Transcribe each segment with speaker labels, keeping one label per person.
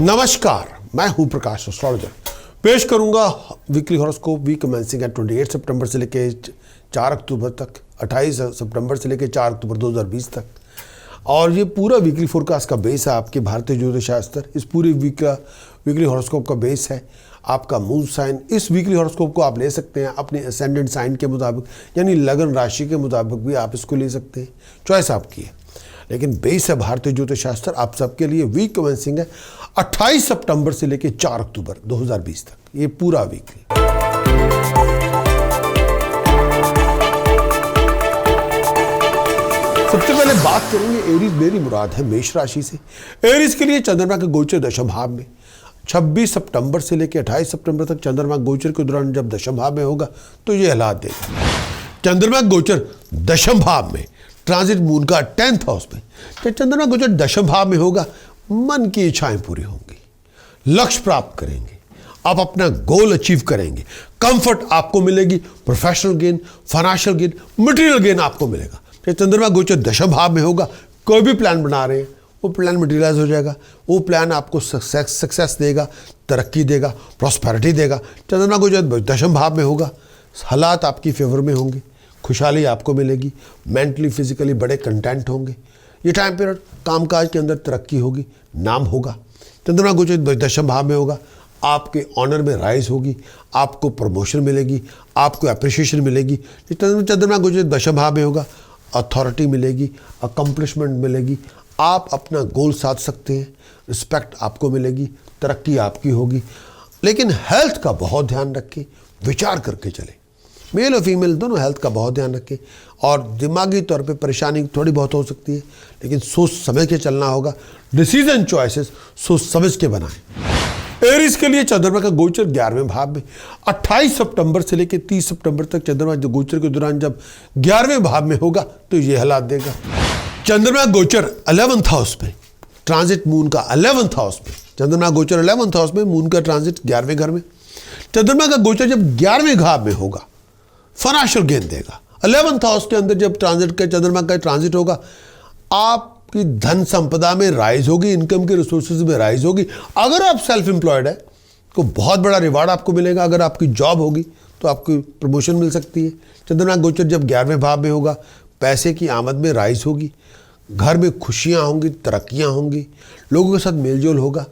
Speaker 1: नमस्कार, मैं हूं प्रकाश एस्ट्रोलॉजर। पेश करूंगा weekly horoscope week commencing at 28 सितंबर से लेके 4 अक्टूबर तक, 28 सितंबर से लेके 4 अक्टूबर 2020 तक। और ये पूरा वीकली फोरकास्ट का बेस है आपके भारतीय ज्योतिष शास्त्र। इस पूरी वीक का वीकली हॉरोस्कोप का बेस है आपका मून साइन। इस वीकली हॉरोस्कोप को आप ले सकते हैं अपने असेंडेंट साइन के मुताबिक, यानी लगन राशि के मुताबिक भी आप इसको ले सकते हैं, चॉइस आपकी है। लेकिन बेस है भारतीय ज्योतिष शास्त्र आप सबके लिए। वीक कमेंसिंग है 28 सितंबर से लेकर 4 अक्टूबर 2020 तक, ये पूरा वीकली। सबसे पहले बात करेंगे एरीज, मेरी मुराद है मेष राशि से। एरीज के लिए चंद्रमा के गोचर दशम भाव में 26 सितंबर से लेकर 28 सितंबर तक चंद्रमा गोचर के दौरान जब दशम भाव में होगा तो ये हालात देगा। चंद्रमा गोचर दशम भाव में, ट्रांजिट मून का 10th हाउस में, जब चंद्रमा गोचर दशम भाव में होगा मन की इच्छाएं पूरी होंगी, लक्ष्य प्राप्त करेंगे, आप अपना गोल अचीव करेंगे, कंफर्ट आपको मिलेगी, professional gain, financial gain, material gain आपको मिलेगा। जब चंद्रमा गोचर दशम भाव में होगा, कोई भी प्लान बना रहे हैं वो प्लान मटेरियलाइज हो जाएगा, वो प्लान आपको सक्सेस देगा, तरक्की देगा, प्रॉस्पेरिटी देगा। चंद्रमा गोचर दशम भाव में होगा, हालात आपकी फेवर में होंगे, खुशहाली आपको मिलेगी, मेंटली फिजिकली बड़े कंटेंट होंगे। ये टाइम पीरियड कामकाज के अंदर तरक्की होगी, नाम होगा। चंद्रमा गोचर दशम भाव में होगा, आपके ऑनर में राइज होगी, आपको प्रमोशन मिलेगी, आपको अप्रिशिएशन मिलेगी। चंद्रमा गोचर दशम भाव में होगा, अथॉरिटी मिलेगी, अकम्पलिशमेंट मिलेगी, आप अपना गोल साध सकते हैं, रिस्पेक्ट आपको मिलेगी, तरक्की आपकी होगी। लेकिन हेल्थ का बहुत ध्यान रखें, विचार करके चलें। मेल और फीमेल दोनों हेल्थ का बहुत ध्यान रखें। और दिमागी तौर पे परेशानी थोड़ी बहुत हो सकती है, लेकिन सोच समझ के चलना होगा। डिसीजन चॉइसेस सोच समझ के बनाएं। एरीज के लिए चंद्रमा का गोचर 11वें भाव में 28 सितंबर से लेकर 30 सितंबर तक चंद्रमा जो गोचर के दौरान जब 11वें भाव में होगा तो ये हालात देगा। चंद्रमा गोचर 11th हाउस में, ट्रांजिट मून का 11th हाउस में, चंद्रमा गोचर 11th हाउस में, मून का ट्रांजिट 11वें घर में। चंद्रमा का गोचर जब 11वें भाव में होगा फाइनेंशियल गेन देगा। 11th हाउस के अंदर जब ट्रांजिट का चंद्रमा का ट्रांजिट होगा, आपकी धन संपदा में राइज होगी, इनकम के रिसोर्सेज में राइज होगी। अगर आप सेल्फ एम्प्लॉयड है तो बहुत बड़ा रिवार्ड आपको मिलेगा। अगर आपकी जॉब होगी तो आपको प्रमोशन मिल सकती है। चंद्रमा गोचर जब 11वें भाव में होगा, पैसे की आमद में राइज होगी, घर में खुशियाँ होंगी, तरक्कियाँ होंगी, लोगों के साथ मेलजोल होगा,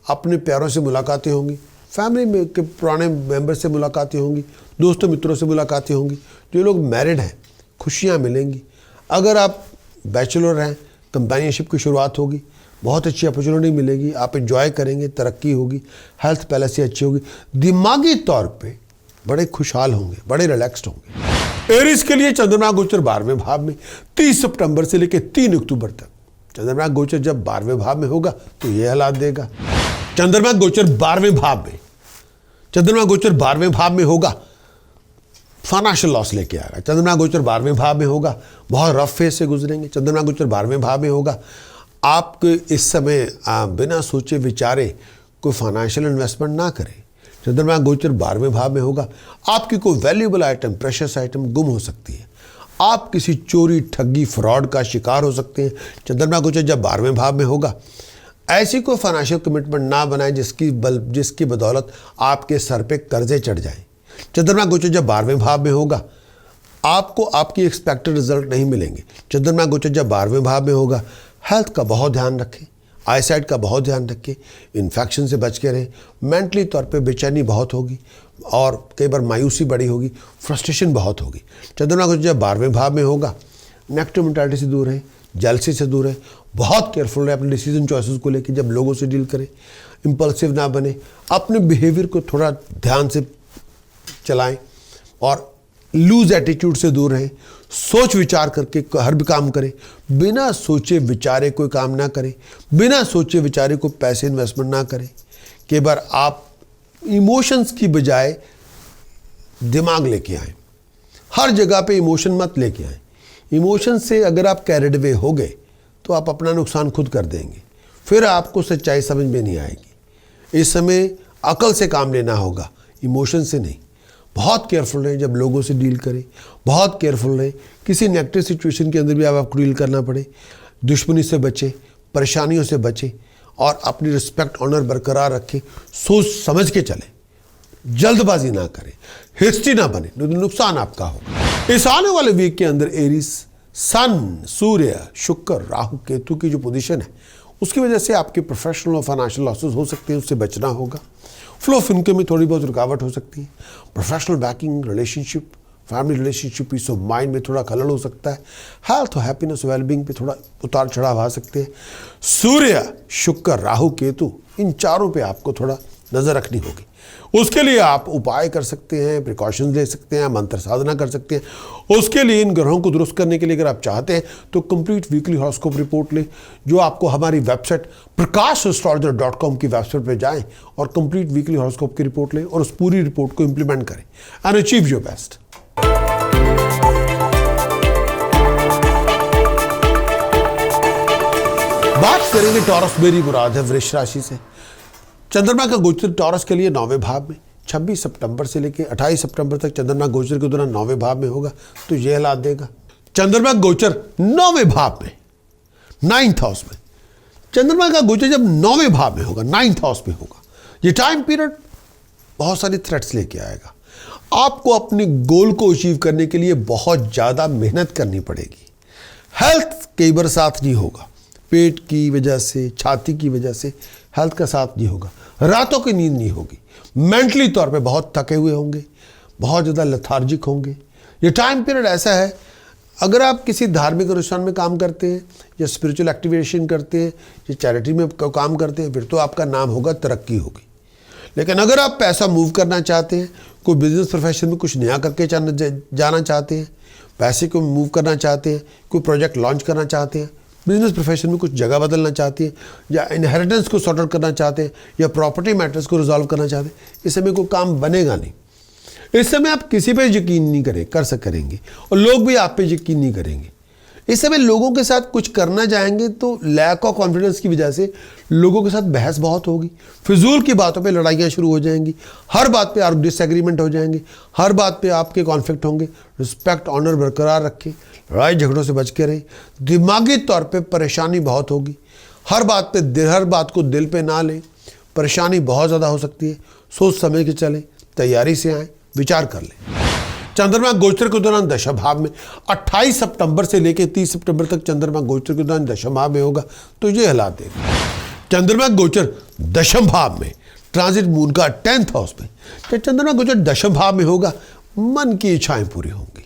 Speaker 1: अपने प्यारों से मुलाकातें होंगी, फैमिली में के पुराने मेंबर से मुलाकातें होंगी, दोस्तों मित्रों से मुलाकातें होंगी। जो लोग मैरिड हैं खुशियाँ मिलेंगी। अगर आप बैचलर हैं कंपेनियनशिप की शुरुआत होगी, बहुत अच्छी अपॉर्चुनिटी मिलेगी, आप एंजॉय करेंगे, तरक्की होगी, हेल्थ पहले से अच्छी होगी, दिमागी तौर पे बड़े खुशहाल होंगे, बड़े रिलैक्स्ड होंगे। एरीज के लिए चंद्रमा गोचर 12वें भाव में 30 सितंबर से लेकर 3 अक्टूबर तक। चंद्रमा गोचर जब 12वें भाव में होगा तो ये हालात देगा। चंद्रमा गोचर 12वें भाव में, चंद्रमा गोचर 12वें भाव में होगा, फाइनेंशियल लॉस लेके आएगा। चंद्रमा गोचर 12वें भाव में होगा, बहुत रफ फेज से गुजरेंगे। चंद्रमा गोचर 12वें भाव में होगा, आपके इस समय बिना सोचे विचारे कोई फाइनेंशियल इन्वेस्टमेंट ना करें। चंद्रमा गोचर 12वें भाव में होगा, आपकी कोई वैल्यूएबल आइटम, प्रेशियस आइटम गुम हो सकती है। आप किसी चोरी, ठगी, फ्रॉड का शिकार हो सकते हैं। चंद्रमा गोचर जब 12वें भाव में होगा, ऐसी कोई फाइनेंशियल कमिटमेंट ना बनाए जिसकी बदौलत आपके सर पे कर्जे चढ़ जाएं। चंद्रमा गोचर जब 12वें भाव में होगा, आपको आपकी एक्सपेक्टेड रिजल्ट नहीं मिलेंगे। चंद्रमा गोचर जब 12वें भाव में होगा, हेल्थ का बहुत ध्यान रखें, आईसाइट का बहुत ध्यान रखें, इन्फेक्शन से बच के रहें। मेंटली तौर पे बेचैनी बहुत होगी और कई बार मायूसी बड़ी होगी, फ्रस्ट्रेशन बहुत होगी। चंद्रमा गोचर जब 12वें भाव में होगा, नेगेटिव मेंटालिटी से दूर रहें, जेलसी से दूर रहें, बहुत केयरफुल रहें अपने डिसीजन चॉइसेस को लेकर। जब लोगों से डील करें, इम्पल्सिव ना बने, अपने बिहेवियर को थोड़ा ध्यान से चलाएं और लूज एटीट्यूड से दूर रहें। सोच विचार करके हर भी काम करें, बिना सोचे विचारे कोई काम ना करें, बिना सोचे विचारे को पैसे इन्वेस्टमेंट ना करें। कई बार आप इमोशंस की बजाय दिमाग लेके आएँ, हर जगह पे इमोशन मत लेके आएँ। इमोशन से अगर आप कैरिड वे हो गए तो आप अपना नुकसान खुद कर देंगे, फिर आपको सच्चाई समझ में नहीं आएगी। इस समय अकल से काम लेना होगा, इमोशन से नहीं। बहुत केयरफुल रहें जब लोगों से डील करें, बहुत केयरफुल रहें किसी नेगेटिव सिचुएशन के अंदर भी आपको डील करना पड़े। दुश्मनी से बचें, परेशानियों से बचें और अपनी रिस्पेक्ट ऑनर बरकरार रखें, सोच समझ के चलें, जल्दबाजी ना करें, हिस्ट्री ना बने, नुकसान आपका होगा। इस आने वाले वीक के अंदर एरीज सन, सूर्य, शुक्र, राहु, केतु की जो पोजीशन है उसकी वजह से आपके प्रोफेशनल और फाइनेंशियल लॉसेस हो सकते हैं, उससे बचना होगा। फ्लो ऑफ इनकम में थोड़ी बहुत रुकावट हो सकती है। Professional backing, relationship, family relationship, peace of mind में थोड़ा खलल हो सकता है। हेल्थ और हैप्पीनेस, वेलबींग पे थोड़ा उतार चढ़ाव आ सकते हैं। सूर्य, शुक्र, राहु, केतु, इन चारों पे आपको थोड़ा नजर रखनी होगी। उसके लिए आप उपाय कर सकते हैं, प्रिकॉशंस ले सकते हैं, मंत्र साधना कर सकते हैं। उसके लिए इन ग्रहों को दुरुस्त करने के लिए अगर आप चाहते हैं तो कंप्लीट वीकली हॉरोस्कोप रिपोर्ट लें, जो आपको हमारी वेबसाइट prakashastrologer.com की वेबसाइट पे जाएं और कंप्लीट वीकली हॉरोस्कोप की रिपोर्ट लें और उस पूरी रिपोर्ट को इंप्लीमेंट करें एंड अचीव योर बेस्ट। बात करेंगे टॉरस, मेरी मुराद है वृष राशि से। चंद्रमा का गोचर टॉरस के लिए 9वें भाव में 26 सितंबर से लेकर 28 सितंबर तक चंद्रमा गोचर के दौरान 9वें भाव में होगा, तो यह हालात देगा। चंद्रमा गोचर 9वें भाव में, 9th हाउस में, चंद्रमा का गोचर जब 9वें भाव में होगा, 9th हाउस में होगा, ये टाइम पीरियड बहुत सारी थ्रेट्स लेके आएगा। आपको अपने गोल को अचीव करने के लिए बहुत ज़्यादा मेहनत करनी पड़ेगी। हेल्थ कई बार साथ नहीं होगा, पेट की वजह से, छाती की वजह से हेल्थ का साथ नहीं होगा। रातों की नींद नहीं होगी, मेंटली तौर पे बहुत थके हुए होंगे, बहुत ज़्यादा लेथार्जिक होंगे। ये टाइम पीरियड ऐसा है, अगर आप किसी धार्मिक अनुष्ठान में काम करते हैं या स्पिरिचुअल एक्टिवेशन करते हैं या चैरिटी में काम करते हैं, फिर तो आपका नाम होगा, तरक्की होगी। लेकिन अगर आप पैसा मूव करना चाहते हैं, कोई बिजनेस प्रोफेशन में कुछ नया करके जाना चाहते हैं, पैसे को मूव करना चाहते हैं, कोई प्रोजेक्ट लॉन्च करना चाहते हैं, बिजनेस प्रोफेशन में कुछ जगह बदलना चाहते हैं, या इनहेरिटेंस को सॉर्ट आउट करना चाहते हैं, या प्रॉपर्टी मैटर्स को रिजॉल्व करना चाहते हैं, इस समय कोई काम बनेगा नहीं। इस समय आप किसी पे यकीन नहीं करेंगे और लोग भी आप पे यकीन नहीं करेंगे। इस समय लोगों के साथ कुछ करना चाहेंगे तो लैक ऑफ कॉन्फिडेंस की वजह से लोगों के साथ बहस बहुत होगी, फिजूल की बातों पे लड़ाइयाँ शुरू हो जाएंगी, हर बात पे आप डिसएग्रीमेंट हो जाएंगे, हर बात पे आपके कॉन्फ्लिक्ट होंगे। रिस्पेक्ट ऑनर बरकरार रखें, लड़ाई झगड़ों से बच के रहें। दिमागी तौर पे परेशानी बहुत होगी, हर बात को दिल पे ना लें, परेशानी बहुत ज़्यादा हो सकती है। सोच समझ के चलें, तैयारी से आएँ, विचार कर लें। चंद्रमा गोचर के दौरान दशम भाव में 28 सितंबर से लेकर 30 सितंबर तक चंद्रमा गोचर के दौरान दशम भाव में होगा, तो ये हालात देगा। चंद्रमा गोचर दशम भाव में, ट्रांजिट मून का 10th हाउस में, जब चंद्रमा गोचर दशम भाव में होगा, मन की इच्छाएं पूरी होंगी,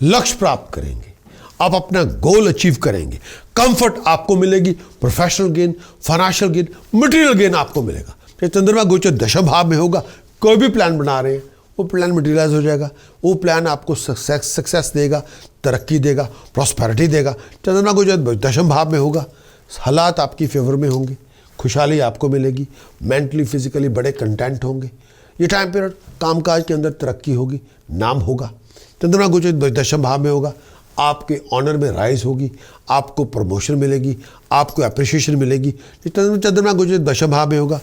Speaker 1: लक्ष्य प्राप्त करेंगे, आप अपना गोल अचीव करेंगे, कंफर्ट आपको मिलेगी, professional gain, financial gain, material gain आपको मिलेगा। जब चंद्रमा गोचर दशम भाव में होगा, कोई भी प्लान बना रहे हैं, वो प्लान मटेरियलाइज हो जाएगा, वो प्लान आपको सक्सेस देगा, तरक्की देगा, प्रॉस्पेरिटी देगा। चंद्रमा को जब दशम भाव में होगा, हालात आपकी फेवर में होंगे, खुशहाली आपको मिलेगी, मेंटली फिजिकली बड़े कंटेंट होंगे। ये टाइम पीरियड कामकाज के अंदर तरक्की होगी, नाम होगा। चंद्रमा को जब दशम भाव में होगा, आपके ऑनर में राइज होगी, आपको प्रमोशन मिलेगी, आपको अप्रिशिएशन मिलेगी। चंद्रमा को जब दशम भाव में होगा,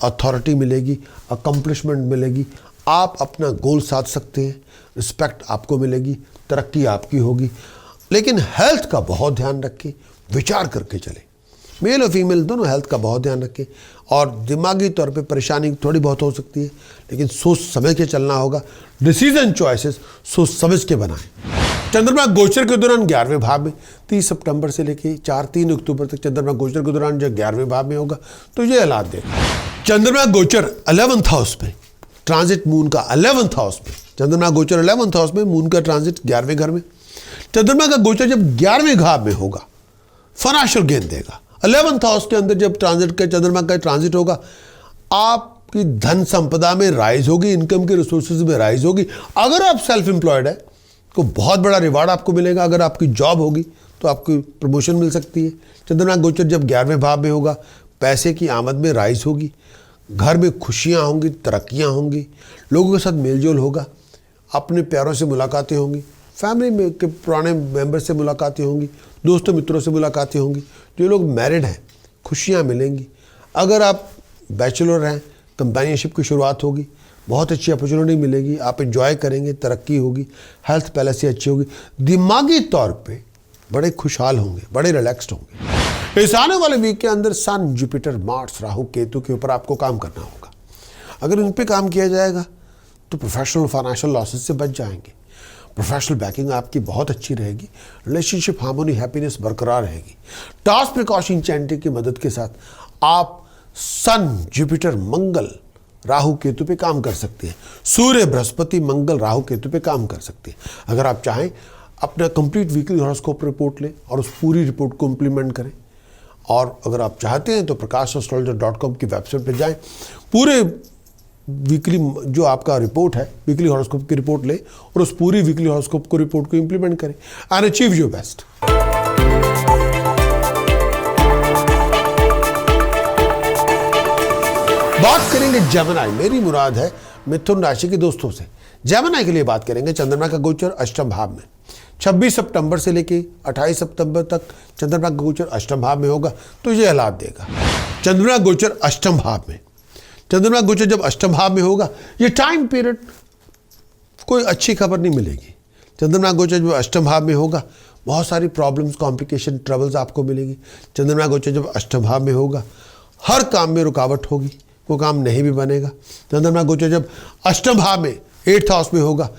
Speaker 1: अथॉरिटी मिलेगी, अकम्पलिशमेंट मिलेगी, आप अपना गोल साध सकते हैं, रिस्पेक्ट आपको मिलेगी, तरक्की आपकी होगी। लेकिन हेल्थ का बहुत ध्यान रखें, विचार करके चलें। मेल और फीमेल दोनों हेल्थ का बहुत ध्यान रखें, और दिमागी तौर पे परेशानी थोड़ी बहुत हो सकती है, लेकिन सोच समझ के चलना होगा। डिसीजन चॉइसेस सोच समझ के बनाएं। चंद्रमा गोचर के दौरान 11वें भाव में 30 सितंबर से लेकर 3 अक्टूबर तक चंद्रमा गोचर के दौरान जब 11वें भाव में होगा, तो ये हालात देगा। चंद्रमा गोचर 11th हाउस में, ट्रांजिट मून का 11th हाउस में, चंद्रमा गोचर 11th हाउस में, मून का ट्रांजिट 11वें घर में। चंद्रमा का गोचर जब 11वें भाव में होगा, फाइनेंशियल गेन देगा। 11th हाउस के अंदर जब चंद्रमा का ट्रांजिट होगा, आपकी धन संपदा में राइज होगी, इनकम के रिसोर्सेज में राइज होगी। अगर आप सेल्फ एम्प्लॉयड है तो बहुत बड़ा रिवार्ड आपको मिलेगा। अगर आपकी जॉब होगी तो आपको प्रमोशन मिल सकती है। चंद्रमा गोचर जब 11वें भाव में होगा, पैसे की आमद में राइज होगी, घर में खुशियाँ होंगी, तरक्कियाँ होंगी, लोगों के साथ मेलजोल होगा, अपने प्यारों से मुलाकातें होंगी, फैमिली में के पुराने मेंबर से मुलाकातें होंगी, दोस्तों मित्रों से मुलाकातें होंगी। जो लोग मैरिड हैं, खुशियाँ मिलेंगी। अगर आप बैचलर हैं, कंपेनियनशिप की शुरुआत होगी, बहुत अच्छी अपॉर्चुनिटी मिलेगी, आप एंजॉय करेंगे, तरक्की होगी, हेल्थ पहले से अच्छी होगी, दिमागी तौर पे बड़े खुशहाल होंगे, बड़े रिलैक्स्ड होंगे। इस आने वाले वीक के अंदर सन, जुपिटर, मार्स, राहु, केतु के ऊपर आपको काम करना होगा। अगर इन पे काम किया जाएगा तो प्रोफेशनल फाइनेंशियल लॉसेस से बच जाएंगे। प्रोफेशनल बैकिंग आपकी बहुत अच्छी रहेगी। रिलेशनशिप हार्मोनी, हैप्पीनेस बरकरार रहेगी। टास्क प्रिकॉशन चैंटिंग की मदद के साथ आप सन, जुपिटर, मंगल, राहु, केतु पे काम कर सकते हैं। सूर्य, बृहस्पति, मंगल, राहु, केतु पे काम कर सकते हैं। अगर आप चाहें अपना कंप्लीट वीकली हॉरोस्कोप रिपोर्ट लें और उस पूरी रिपोर्ट को इम्प्लीमेंट करें। और अगर आप चाहते हैं तो prakashastrologer.com की वेबसाइट पर जाएं, पूरे वीकली जो आपका रिपोर्ट है, वीकली हॉरोस्कोप की रिपोर्ट लें और उस पूरी वीकली हॉरोस्कोप को रिपोर्ट को इम्प्लीमेंट करें एंड अचीव योर बेस्ट। बात करेंगे जेमिनी, मेरी मुराद है मिथुन राशि के दोस्तों से। जेमिनी के लिए बात करेंगे चंद्रमा का गोचर अष्टम भाव में। 26 सितंबर से लेके 28 सितंबर तक चंद्रमा का गोचर अष्टम भाव में होगा तो ये हालात देगा। चंद्रमा गोचर अष्टम भाव में, चंद्रमा गोचर जब अष्टम भाव में होगा, ये टाइम पीरियड कोई अच्छी खबर नहीं मिलेगी। चंद्रमा गोचर जब अष्टम भाव में होगा, बहुत सारी प्रॉब्लम्स, कॉम्प्लिकेशन, ट्रबल्स आपको मिलेगी। चंद्रमा गोचर जब अष्टम भाव में होगा, हर काम में रुकावट होगी, वो काम नहीं भी बनेगा। चंद्रमा गोचर जब अष्टम भाव में 8th हाउस में होगा,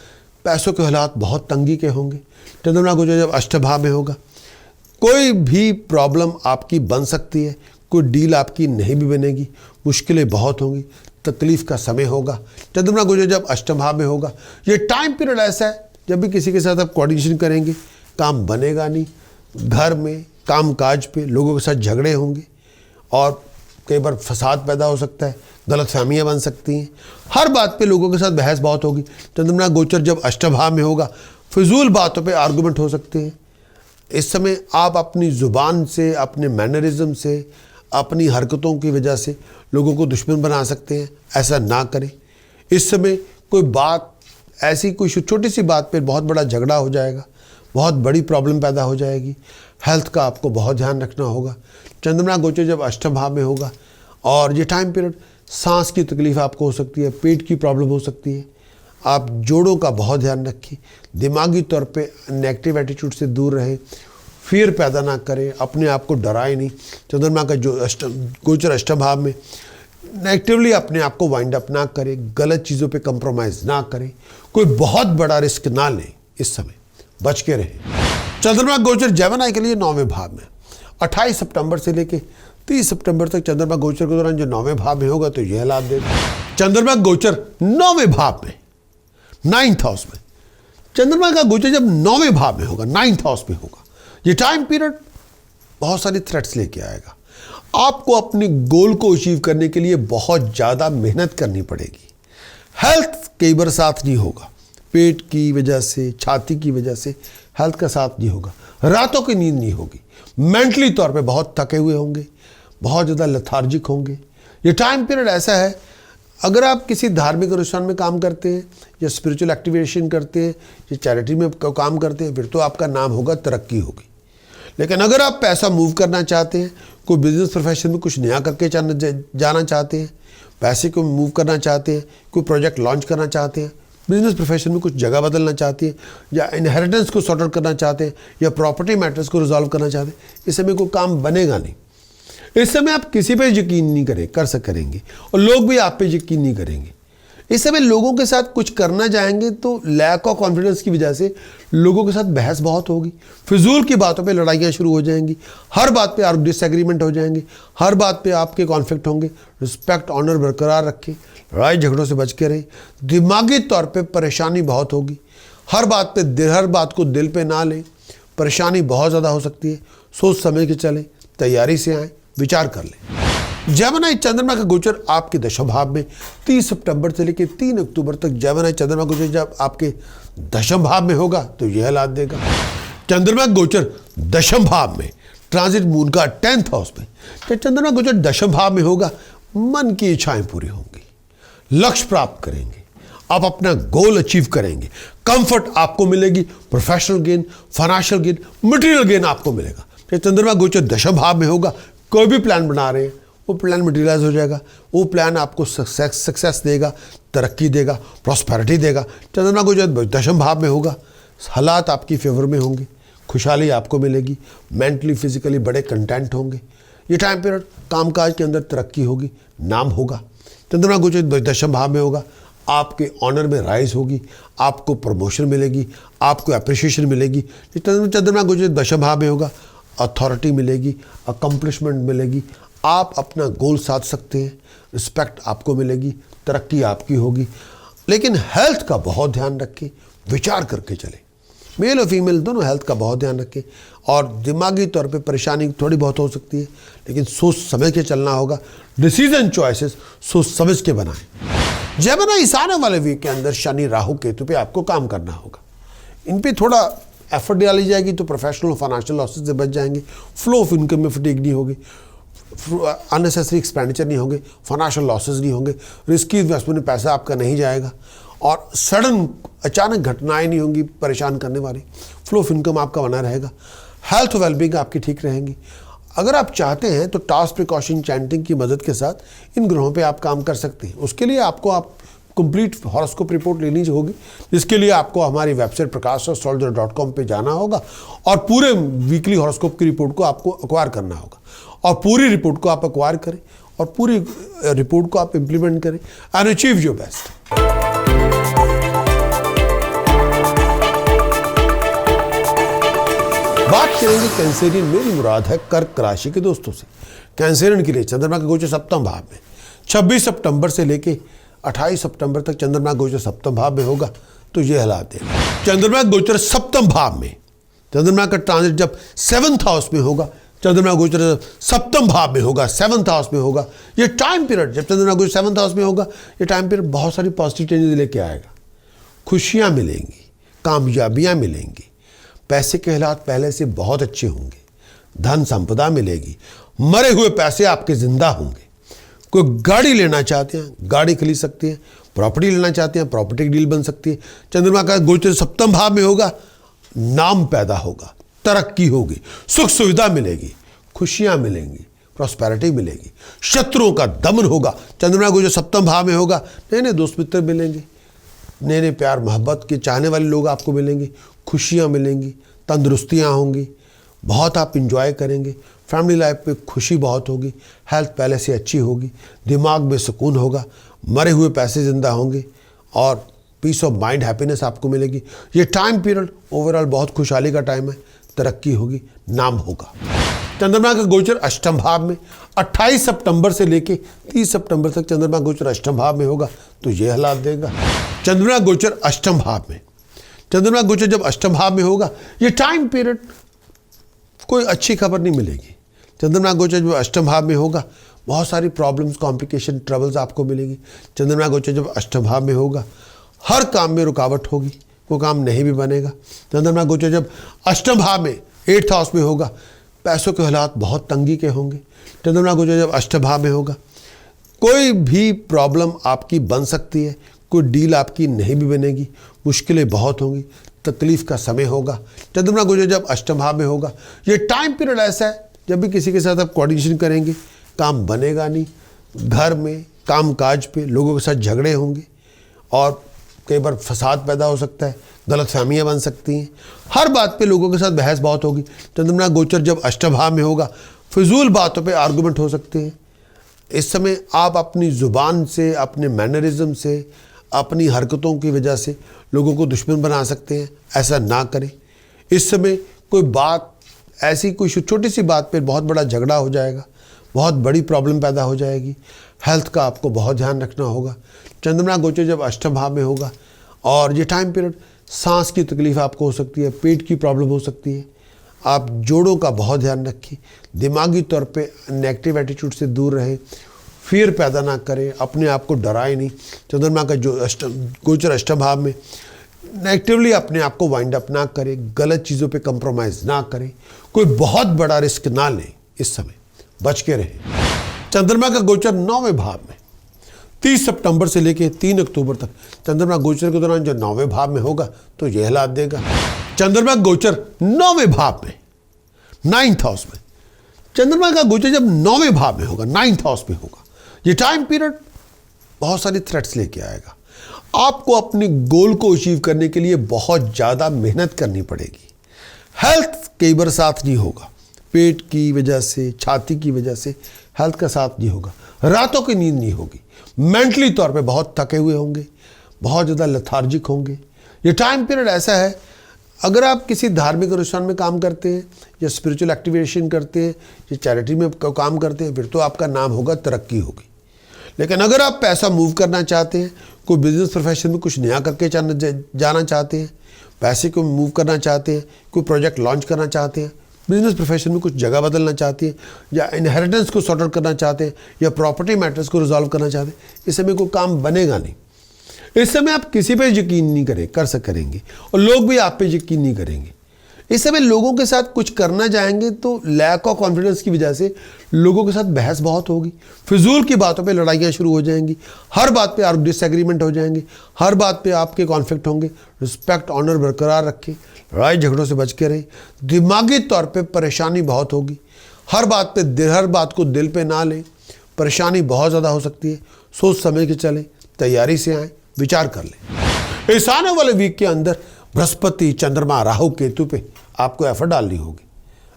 Speaker 1: पैसों के हालात बहुत तंगी के होंगे। चंद्रमा गोचर जब अष्टम भाव में होगा, कोई भी प्रॉब्लम आपकी बन सकती है, कोई डील आपकी नहीं भी बनेगी, मुश्किलें बहुत होंगी, तकलीफ का समय होगा। चंद्रमा गोचर जब अष्टम भाव में होगा, ये टाइम पीरियड ऐसा है जब भी किसी के साथ आप कोऑर्डिनेशन करेंगे काम बनेगा नहीं। घर में काम काज पे लोगों के साथ झगड़े होंगे और कई बार फसाद पैदा हो सकता है, गलतफहमियां बन सकती हैं, हर बात पे लोगों के साथ बहस बहुत होगी। चंद्रमा गोचर जब अष्टम भाव में होगा, फिजूल बातों पे आर्गुमेंट हो सकते हैं। इस समय आप अपनी ज़ुबान से, अपने मैनरिज्म से, अपनी हरकतों की वजह से लोगों को दुश्मन बना सकते हैं। ऐसा ना करें। इस समय कोई बात ऐसी, कोई छोटी सी बात पे बहुत बड़ा झगड़ा हो जाएगा, बहुत बड़ी प्रॉब्लम पैदा हो जाएगी। हेल्थ का आपको बहुत ध्यान रखना होगा। चंद्रमा गोचर जब अष्टम भाव में होगा और ये टाइम पीरियड, सांस की तकलीफ आपको हो सकती है, पेट की प्रॉब्लम हो सकती है। आप जोड़ों का बहुत ध्यान रखें। दिमागी तौर पे नेगेटिव एटीट्यूड से दूर रहें, फियर पैदा ना करें, अपने आप को डराए नहीं। चंद्रमा का जो गोचर अष्टम भाव में, नेगेटिवली अपने आप को वाइंड अप ना करें, गलत चीज़ों पे कंप्रोमाइज़ ना करें, कोई बहुत बड़ा रिस्क ना लें। इस समय बच के रहें। चंद्रमा गोचर जेमिनी के लिए 9वें भाव में 28 सितंबर से लेके 30 सितंबर तक चंद्रमा गोचर के दौरान जो 9वें भाव में होगा तो यह लाभ देगा। चंद्रमा गोचर 9वें भाव में, 9th हाउस में, चंद्रमा का गोचर जब 9वें भाव में होगा, 9th हाउस में होगा, ये टाइम पीरियड बहुत सारी थ्रेट्स लेके आएगा। आपको अपने गोल को अचीव करने के लिए बहुत ज़्यादा मेहनत करनी पड़ेगी। हेल्थ कई बार साथ नहीं होगा, पेट की वजह से, छाती की वजह से हेल्थ का साथ नहीं होगा। रातों की नींद नहीं होगी। मेंटली तौर पे बहुत थके हुए होंगे, बहुत ज़्यादा लेथार्जिक होंगे। ये टाइम पीरियड ऐसा है, अगर आप किसी धार्मिक अनुष्ठान में काम करते हैं या स्पिरिचुअल एक्टिवेशन करते हैं या चैरिटी में काम करते हैं, फिर तो आपका नाम होगा, तरक्की होगी। लेकिन अगर आप पैसा मूव करना चाहते हैं, कोई बिजनेस प्रोफेशन में कुछ नया करके जाना चाहते हैं, पैसे को मूव करना चाहते हैं, कोई प्रोजेक्ट लॉन्च करना चाहते हैं, बिजनेस प्रोफेशन में कुछ जगह बदलना चाहते हैं, या इनहेरिटेंस को सॉर्ट आउट करना चाहते हैं, या प्रॉपर्टी मैटर्स को रिजॉल्व करना चाहते हैं, इस समय कोई काम बनेगा नहीं। इस समय आप किसी पे यकीन नहीं करेंगे और लोग भी आप पे यकीन नहीं करेंगे। इस समय लोगों के साथ कुछ करना जाएंगे तो लैक ऑफ कॉन्फिडेंस की वजह से लोगों के साथ बहस बहुत होगी, फिजूल की बातों पे लड़ाइयाँ शुरू हो जाएंगी, हर बात पे डिसएग्रीमेंट हो जाएंगे, हर बात पे आपके कॉन्फ्लिक्ट होंगे। रिस्पेक्ट, ऑनर बरकरार रखें, लड़ाई झगड़ों से बच के रहें। दिमागी तौर पे परेशानी बहुत होगी, हर बात को दिल पे ना लें, परेशानी बहुत ज़्यादा हो सकती है। सोच समझ के चलें, तैयारी से आएँ, विचार कर लें। जेमिनी चंद्रमा का गोचर आपके दशम भाव में 30 सितंबर से लेकर 3 अक्टूबर तक जेमिनी चंद्रमा गोचर जब आपके दशम भाव में होगा तो यह लाभ देगा। चंद्रमा गोचर दशम भाव में, ट्रांजिट मून का 10th हाउस में, जब चंद्रमा गोचर दशम भाव में होगा, मन की इच्छाएं पूरी होंगी, लक्ष्य प्राप्त करेंगे, आप अपना गोल अचीव करेंगे, कंफर्ट आपको मिलेगी, professional gain, financial gain, material gain आपको मिलेगा। जब चंद्रमा गोचर दशम भाव में होगा, कोई भी प्लान बना रहे हैं वो प्लान मटेरियलाइज हो जाएगा, वो प्लान आपको सक्सेस देगा, तरक्की देगा, प्रॉस्पेरिटी देगा। चंद्रमा को जब दशम भाव में होगा, हालात आपकी फेवर में होंगे, खुशहाली आपको मिलेगी, मेंटली फिजिकली बड़े कंटेंट होंगे। ये टाइम पीरियड कामकाज के अंदर तरक्की होगी, नाम होगा। चंद्रमा गोचर दशम भाव में होगा, आपके ऑनर में राइज होगी, आपको प्रमोशन मिलेगी, आपको अप्रिशिएशन मिलेगी। चंद्रमा गोचर दशम भाव में होगा, अथॉरिटी मिलेगी, अकम्पलिशमेंट मिलेगी, आप अपना गोल साध सकते हैं, रिस्पेक्ट आपको मिलेगी, तरक्की आपकी होगी। लेकिन हेल्थ का बहुत ध्यान रखें, विचार करके चलें। मेल और फीमेल दोनों हेल्थ का बहुत ध्यान रखें। और दिमागी तौर पे परेशानी थोड़ी बहुत हो सकती है, लेकिन सोच समझ के चलना होगा। डिसीजन चॉइसेस सोच समझ के बनाएं। जेमिनी इस आने वाले वीक के अंदर शनि राहु केतु पे आपको काम करना होगा। इन पे थोड़ा एफर्ट डाली जाएगी तो प्रोफेशनल और फाइनेंशियल लॉसेस से बच जाएंगे। फ्लो ऑफ इनकम में फटीग नहीं होगी, अननेसेसरी एक्सपेंडिचर नहीं होंगे, फाइनेंशियल लॉसेस नहीं होंगे, रिस्की इन्वेस्टमेंट में पैसा आपका नहीं जाएगा और सडन अचानक घटनाएं नहीं होंगी परेशान करने वाली। फ्लो ऑफ इनकम आपका बना रहेगा। हेल्थ वेलबींग आपकी ठीक रहेंगी। अगर आप चाहते हैं तो टास्क प्रिकॉशन चैंटिंग की मदद के साथ इन ग्रहों पे आप काम कर सकते हैं। उसके लिए आपको कंप्लीट हॉरोस्कोप रिपोर्ट लेनी होगी, जिसके लिए आपको हमारी वेबसाइट prakashastrologer.com पे जाना होगा और पूरे वीकली हॉरोस्कोप की रिपोर्ट को आपको एक्वायर करना होगा। और पूरी रिपोर्ट को आप एक्वायर करें और पूरी रिपोर्ट को आप इम्प्लीमेंट करें एंड अचीव योर बेस्ट। बात करेंगे कैंसेरियन, मेरी मुराद है कर्क राशि के दोस्तों से। कैंसेरियन के लिए चंद्रमा का गोचर सप्तम भाव में 26 सितंबर से लेके 28 सितंबर तक चंद्रमा गोचर सप्तम भाव में होगा, तो ये हालात है। चंद्रमा गोचर सप्तम भाव में, चंद्रमा का ट्रांजिट जब 7th हाउस में होगा, चंद्रमा गोचर सप्तम भाव में होगा, 7th हाउस में होगा, ये टाइम पीरियड जब चंद्रमा गोचर 7th हाउस में होगा, ये टाइम पीरियड बहुत सारी पॉजिटिव चेंजेस लेके आएगा। खुशियां मिलेंगी, कामयाबियां मिलेंगी, पैसे के हालात पहले से बहुत अच्छे होंगे, धन संपदा मिलेगी, मरे हुए पैसे आपके जिंदा होंगे। कोई गाड़ी लेना चाहते हैं, गाड़ी खरीद सकते हैं, प्रॉपर्टी लेना चाहते हैं, प्रॉपर्टी की डील बन सकती है। चंद्रमा का गोचर सप्तम भाव में होगा, नाम पैदा होगा, तरक्की होगी, सुख सुविधा मिलेगी, खुशियां मिलेंगी, प्रॉस्पेरिटी मिलेगी, शत्रुओं का दमन होगा। चंद्रमा गोचर सप्तम भाव में होगा, नए नए दोस्त मित्र मिलेंगे, नए नए प्यार मोहब्बत के चाहने वाले लोग आपको मिलेंगे, खुशियां मिलेंगी, तंदुरुस्तियां होंगी, बहुत आप इंजॉय करेंगे। फैमिली लाइफ में खुशी बहुत होगी, हेल्थ पहले से अच्छी होगी, दिमाग में सुकून होगा, मरे हुए पैसे जिंदा होंगे और पीस ऑफ माइंड हैप्पीनेस आपको मिलेगी। ये टाइम पीरियड ओवरऑल बहुत खुशहाली का टाइम है, तरक्की होगी, नाम होगा। चंद्रमा का गोचर अष्टम भाव में 28 सितंबर से लेके 30 सितंबर तक चंद्रमा गोचर अष्टम भाव में होगा, तो ये हालात देगा। चंद्रमा गोचर अष्टम भाव में, चंद्रमा गोचर जब अष्टम भाव में होगा, ये टाइम पीरियड कोई अच्छी खबर नहीं मिलेगी। चंद्रमा गोचर जब अष्टम भाव में होगा, बहुत सारी प्रॉब्लम्स, कॉम्प्लिकेशन, ट्रबल्स आपको मिलेगी। चंद्रमा गोचर जब अष्टम भाव में होगा, हर काम में रुकावट होगी, कोई काम नहीं भी बनेगा। चंद्रमा गोचर जब अष्टम भाव में 8th हाउस में होगा, पैसों के हालात बहुत तंगी के होंगे। चंद्रमा गोचर जब अष्टम भाव में होगा, कोई भी प्रॉब्लम आपकी बन सकती है, कोई डील आपकी नहीं भी बनेगी, मुश्किलें बहुत होंगी, तकलीफ का समय होगा। चंद्रमा गोचर जब अष्टम भाव में होगा, ये टाइम पीरियड ऐसा है जब भी किसी के साथ आप कोऑर्डिनेशन करेंगे, काम बनेगा नहीं, घर में काम काज पे लोगों के साथ झगड़े होंगे और कई बार फसाद पैदा हो सकता है, गलतफहमियां बन सकती हैं, हर बात पे लोगों के साथ बहस बहुत होगी। चंद्रमा गोचर जब अष्टम भाव में होगा, फिजूल बातों पे आर्गूमेंट हो सकते हैं। इस समय आप अपनी ज़ुबान से, अपने मैनरिज्म से, अपनी हरकतों की वजह से लोगों को दुश्मन बना सकते हैं, ऐसा ना करें। इस समय कोई बात ऐसी, कोई छोटी सी बात पे बहुत बड़ा झगड़ा हो जाएगा, बहुत बड़ी प्रॉब्लम पैदा हो जाएगी। हेल्थ का आपको बहुत ध्यान रखना होगा। चंद्रमा गोचर जब अष्टम भाव में होगा और ये टाइम पीरियड सांस की तकलीफ आपको हो सकती है, पेट की प्रॉब्लम हो सकती है। आप जोड़ों का बहुत ध्यान रखें, दिमागी तौर पे नेगेटिव एटीट्यूड से दूर रहें, फियर पैदा ना करें, अपने आप को डराए नहीं। चंद्रमा का जो गोचर अष्टम भाव में, नेगेटिवली अपने आप को वाइंड अप ना करें, गलत चीज़ों पे कंप्रोमाइज़ ना करें, कोई बहुत बड़ा रिस्क ना लें, इस समय बच के रहें। चंद्रमा का गोचर 9वें भाव में 30 सितंबर से लेकर 3 अक्टूबर तक चंद्रमा गोचर के दौरान जो 9वें भाव में होगा, तो यह हालात देगा। चंद्रमा गोचर 9वें भाव में 9th हाउस में, चंद्रमा का गोचर जब 9वें भाव में होगा, 9th हाउस में होगा, ये टाइम पीरियड बहुत सारी थ्रेट्स लेके आएगा। आपको अपने गोल को अचीव करने के लिए बहुत ज़्यादा मेहनत करनी पड़ेगी। हेल्थ कई बार साथ नहीं होगा, पेट की वजह से, छाती की वजह से हेल्थ का साथ नहीं होगा, रातों की नींद नहीं होगी, मेंटली तौर पे बहुत थके हुए होंगे, बहुत ज़्यादा लेथार्जिक होंगे। ये टाइम पीरियड ऐसा है, अगर आप किसी धार्मिक अनुष्ठान में काम करते हैं या स्पिरिचुअल एक्टिवेशन करते हैं या चैरिटी में काम करते हैं, फिर तो आपका नाम होगा, तरक्की होगी। लेकिन अगर आप पैसा मूव करना चाहते हैं, कोई बिजनेस प्रोफेशन में कुछ नया करके जाना चाहते हैं, पैसे को मूव करना चाहते हैं, कोई प्रोजेक्ट लॉन्च करना चाहते हैं, बिजनेस प्रोफेशन में कुछ जगह बदलना चाहते हैं, या इनहेरिटेंस को सॉर्ट आउट करना चाहते हैं, या प्रॉपर्टी मैटर्स को रिजॉल्व करना चाहते हैं, इस समय कोई काम बनेगा नहीं। इस समय आप किसी पे यकीन नहीं करेंगे और लोग भी आप पे यकीन नहीं करेंगे। इस समय लोगों के साथ कुछ करना जाएंगे तो लैक ऑफ कॉन्फिडेंस की वजह से लोगों के साथ बहस बहुत होगी, फिजूल की बातों पे लड़ाइयाँ शुरू हो जाएंगी, हर बात पे आप डिसएग्रीमेंट हो जाएंगे, हर बात पे आपके कॉन्फ्लिक्ट होंगे। रिस्पेक्ट ऑनर बरकरार रखें, लड़ाई झगड़ों से बच के रहें। दिमागी तौर पे परेशानी बहुत होगी, हर बात को दिल पे ना लें, परेशानी बहुत ज़्यादा हो सकती है। सोच समझ के चलें, तैयारी से आएँ, विचार कर लें। इस आने वाले वीक के अंदर बृहस्पति, चंद्रमा, राहु, केतु पे आपको एफर्ट डालनी होगी।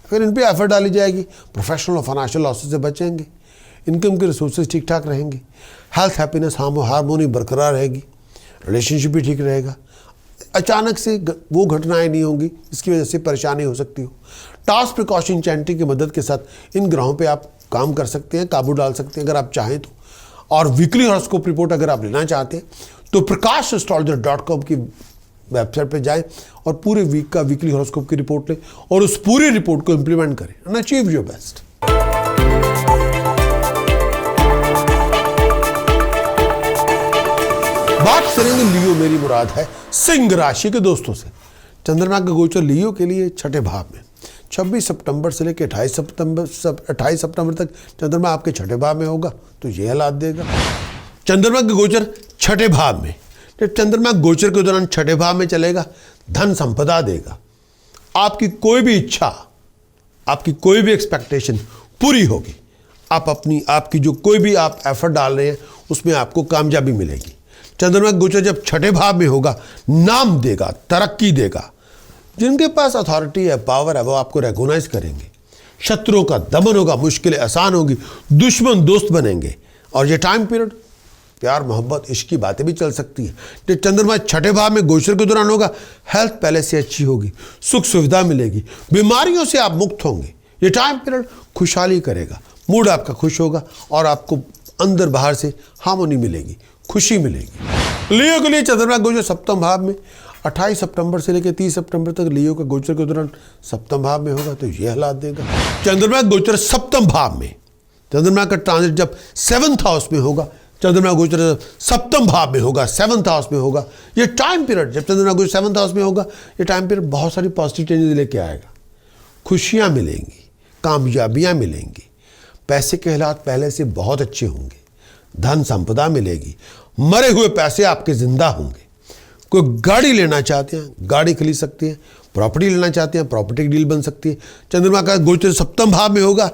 Speaker 1: अगर इन पे एफर्ट डाली जाएगी, प्रोफेशनल और फाइनेंशियल लॉसेस से बचेंगे, इनकम के रिसोर्सेज ठीक ठाक रहेंगे, हेल्थ, हैप्पीनेस, हार्मोनी बरकरार रहेगी, रिलेशनशिप भी ठीक रहेगा। अचानक से वो घटनाएं नहीं होंगी इसकी वजह से परेशानी हो सकती हो। टास्क प्रिकॉशन चैंटिंग की मदद के साथ इन ग्रहों पे आप काम कर सकते हैं, काबू डाल सकते हैं अगर आप चाहें तो। और वीकली हॉरोस्कोप रिपोर्ट अगर आप लेना चाहते हैं तो prakashastrologer.com की वेबसाइट पे जाएं और पूरे वीक का वीकली हॉरोस्कोप की रिपोर्ट लें और उस पूरी रिपोर्ट को इंप्लीमेंट करें एंड अचीव योर बेस्ट। बात करेंगे लियो, मेरी मुराद है सिंह राशि के दोस्तों से। चंद्रमा का गोचर लियो के लिए छठे भाव में 26 सितंबर से लेकर 28 सितंबर तक चंद्रमा आपके छठे भाव में होगा, तो ये हालात देगा। चंद्रमा का गोचर छठे भाव में, जब चंद्रमा गोचर के दौरान छठे भाव में चलेगा, धन संपदा देगा। आपकी कोई भी इच्छा, आपकी कोई भी एक्सपेक्टेशन पूरी होगी। आपकी जो कोई भी आप एफर्ट डाल रहे हैं उसमें आपको कामयाबी मिलेगी। चंद्रमा गोचर जब छठे भाव में होगा, नाम देगा, तरक्की देगा। जिनके पास अथॉरिटी है, पावर है, वो आपको रिकॉग्नाइज करेंगे। शत्रुओं का दमन होगा, मुश्किलें आसान होगी, दुश्मन दोस्त बनेंगे। और ये टाइम पीरियड प्यार, मोहब्बत, इश्क की बातें भी चल सकती है। जब चंद्रमा छठे भाव में गोचर के दौरान होगा, हेल्थ पहले से अच्छी होगी, सुख सुविधा मिलेगी, बीमारियों से आप मुक्त होंगे। ये टाइम पीरियड खुशहाली करेगा, मूड आपका खुश होगा और आपको अंदर बाहर से हार्मोनी मिलेगी, खुशी मिलेगी। लियो के लिए चंद्रमा गोचर सप्तम भाव में 28 सितंबर से लेकर 30 सितंबर तक लियो का गोचर के दौरान सप्तम भाव में होगा, तो ये हालात देगा। चंद्रमा गोचर सप्तम भाव में, चंद्रमा का ट्रांजिट जब 7th हाउस में होगा, चंद्रमा गोचर सप्तम भाव में होगा, 7th हाउस में होगा, ये टाइम पीरियड जब चंद्रमा गोचर 7th हाउस में होगा, ये टाइम पीरियड बहुत सारी पॉजिटिव चेंजेस लेके आएगा। खुशियाँ मिलेंगी, कामयाबियाँ मिलेंगी, पैसे के हालात पहले से बहुत अच्छे होंगे, धन संपदा मिलेगी, मरे हुए पैसे आपके जिंदा होंगे। कोई गाड़ी लेना चाहते हैं, गाड़ी खरीद सकते हैं, प्रॉपर्टी लेना चाहते हैं, प्रॉपर्टी की डील बन सकती है। चंद्रमा का गोचर सप्तम भाव में होगा,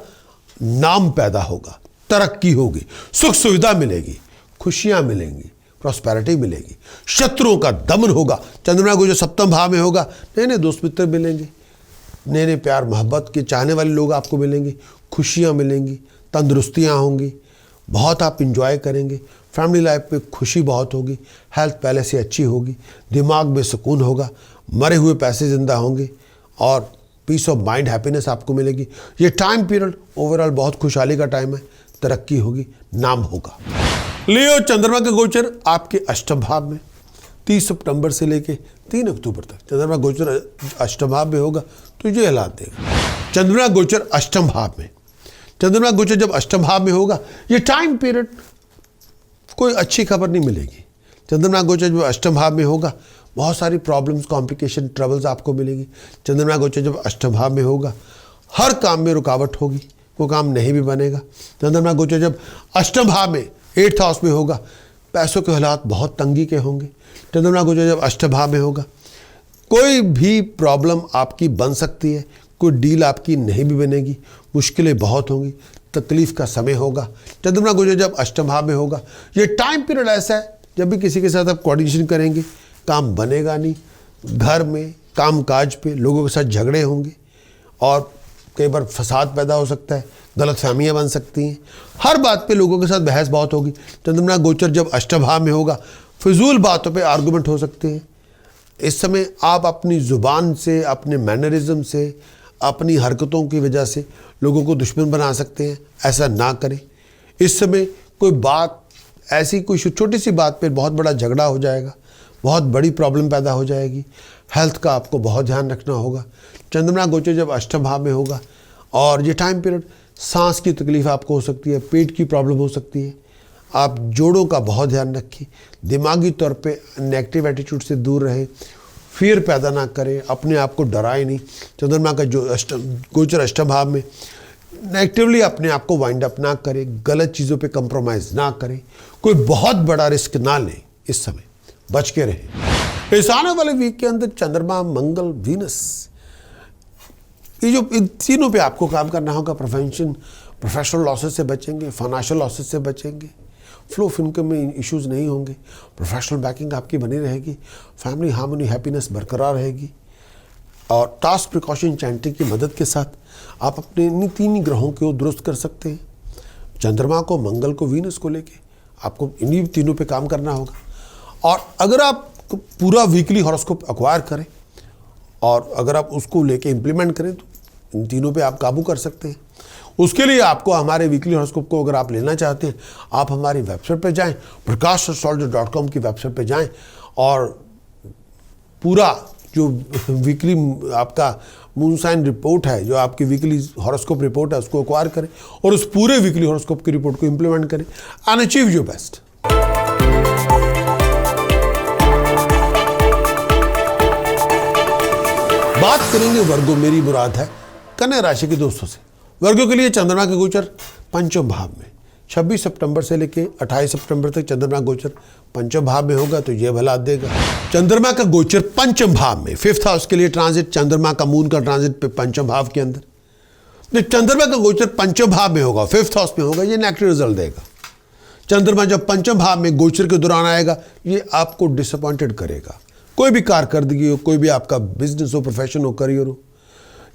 Speaker 1: नाम पैदा होगा, तरक्की होगी, सुख सुविधा मिलेगी, खुशियां मिलेंगी, प्रॉस्पेरिटी मिलेगी, शत्रुओं का दमन होगा। चंद्रमा गोचर सप्तम भाव में होगा, नए नए दोस्त मित्र मिलेंगे, नए नए प्यार मोहब्बत के चाहने वाले लोग आपको मिलेंगे, खुशियां मिलेंगी, तंदुरुस्तियां होंगी, बहुत आप इंजॉय करेंगे, फैमिली लाइफ में खुशी बहुत होगी, हेल्थ पहले से अच्छी होगी, दिमाग में सुकून होगा, मरे हुए पैसे जिंदा होंगे और पीस ऑफ माइंड, हैप्पीनेस आपको मिलेगी। ये टाइम पीरियड ओवरऑल बहुत खुशहाली का टाइम है, तरक्की होगी, नाम होगा। लियो, चंद्रमा का गोचर आपके अष्टम भाव में 30 सितंबर से लेके 3 अक्टूबर तक चंद्रमा गोचर अष्टम भाव में होगा, तो ये हालात देगा। चंद्रमा गोचर अष्टम भाव में, चंद्रमा गोचर जब अष्टम भाव में होगा, ये टाइम पीरियड कोई अच्छी खबर नहीं मिलेगी। चंद्रमा गोचर जब अष्टम भाव में होगा, बहुत सारी प्रॉब्लम्स, कॉम्प्लिकेशन, ट्रबल्स आपको मिलेगी। चंद्रमा गोचर जब अष्टम भाव में होगा, हर काम में रुकावट होगी, कोई काम नहीं भी बनेगा। चंद्रमा गोचर जब अष्टम भाव में 8th हाउस में होगा, पैसों के हालात बहुत तंगी के होंगे। चंद्रमा गोचर जब अष्टम भाव में होगा, कोई भी प्रॉब्लम आपकी बन सकती है, कोई डील आपकी नहीं भी बनेगी, मुश्किलें बहुत होंगी, तकलीफ का समय होगा। चंद्रमा गोचर जब अष्टम भाव में होगा, ये टाइम पीरियड ऐसा है जब भी किसी के साथ आप कोऑर्डिनेशन करेंगे, काम बनेगा नहीं, घर में, कामकाज पे लोगों के साथ झगड़े होंगे और कई बार फसाद पैदा हो सकता है, गलतफहमियां बन सकती हैं, हर बात पे लोगों के साथ बहस बहुत होगी। चंद्रमा गोचर जब अष्टम भाव में होगा, फिजूल बातों पे आर्गूमेंट हो सकते हैं। इस समय आप अपनी ज़ुबान से, अपने मैनरिज्म से, अपनी हरकतों की वजह से लोगों को दुश्मन बना सकते हैं। ऐसा ना करें। इस समय कोई बात ऐसी, कोई छोटी सी बात पे बहुत बड़ा झगड़ा हो जाएगा, बहुत बड़ी प्रॉब्लम पैदा हो जाएगी। हेल्थ का आपको बहुत ध्यान रखना होगा। चंद्रमा गोचर जब अष्टम भाव में होगा और ये टाइम पीरियड सांस की तकलीफ आपको हो सकती है, पेट की प्रॉब्लम हो सकती है। आप जोड़ों का बहुत ध्यान रखें। दिमागी तौर पे नेगेटिव एटीट्यूड से दूर रहें, फियर पैदा ना करें, अपने आप को डराए नहीं। चंद्रमा का जो गोचर अष्टम भाव में, नेगेटिवली अपने आप को वाइंड अप ना करें, गलत चीज़ों पे कंप्रोमाइज़ ना करें, कोई बहुत बड़ा रिस्क ना लें। इस समय बच के रहें। इस आने वाले वीक के अंदर चंद्रमा, मंगल, वीनस, ये जो इन तीनों पे आपको काम करना होगा। प्रोफेशनल लॉसेस से बचेंगे, फाइनेंशियल लॉसेस से बचेंगे, फ्लो ऑफ इनकम में इश्यूज नहीं होंगे, प्रोफेशनल बैकिंग आपकी बनी रहेगी, फैमिली हार्मनी, हैप्पीनेस बरकरार रहेगी। और टास्क प्रिकॉशन चैंटिंग की मदद के साथ आप अपने इन तीन ग्रहों को दुरुस्त कर सकते हैं। चंद्रमा को, मंगल को, वीनस को लेके आपको इन्हीं तीनों पे काम करना होगा। और अगर आप पूरा वीकली हॉरोस्कोप एक्वायर करें और अगर आप उसको लेके इम्प्लीमेंट करें तो इन तीनों पे आप काबू कर सकते हैं। उसके लिए आपको हमारे वीकली हॉरोस्कोप को अगर आप लेना चाहते हैं, आप हमारी वेबसाइट पे जाएं, prakashastrologer.com की वेबसाइट पे जाएं और पूरा जो वीकली आपका मून साइन रिपोर्ट है, जो आपकी वीकली हॉरोस्कोप रिपोर्ट है, उसको एक्वायर करें और उस पूरे वीकली हॉरोस्कोप की रिपोर्ट को इम्प्लीमेंट करें एंड अचीव योर बेस्ट। बात करेंगे वर्गो, मेरी मुराद है कन्या राशि के दोस्तों से। वर्गों के लिए चंद्रमा का गोचर पंचम भाव में 26 सितंबर से लेके 28 सितंबर तक चंद्रमा गोचर पंचम भाव में होगा, तो ये भला देगा। चंद्रमा का गोचर पंचम भाव में, 5th हाउस के लिए ट्रांजिट, चंद्रमा का मून का ट्रांजिट पे पंचम भाव के अंदर, तो चंद्रमा का गोचर पंचम भाव में होगा, 5th हाउस में होगा, ये नेगेटिव रिजल्ट देगा। चंद्रमा जब पंचम भाव में गोचर के दौरान आएगा, ये आपको डिसअपॉइंटेड करेगा। कोई भी कारकर्दगी हो, कोई भी आपका बिजनेस हो, प्रोफेशन हो, करियर हो,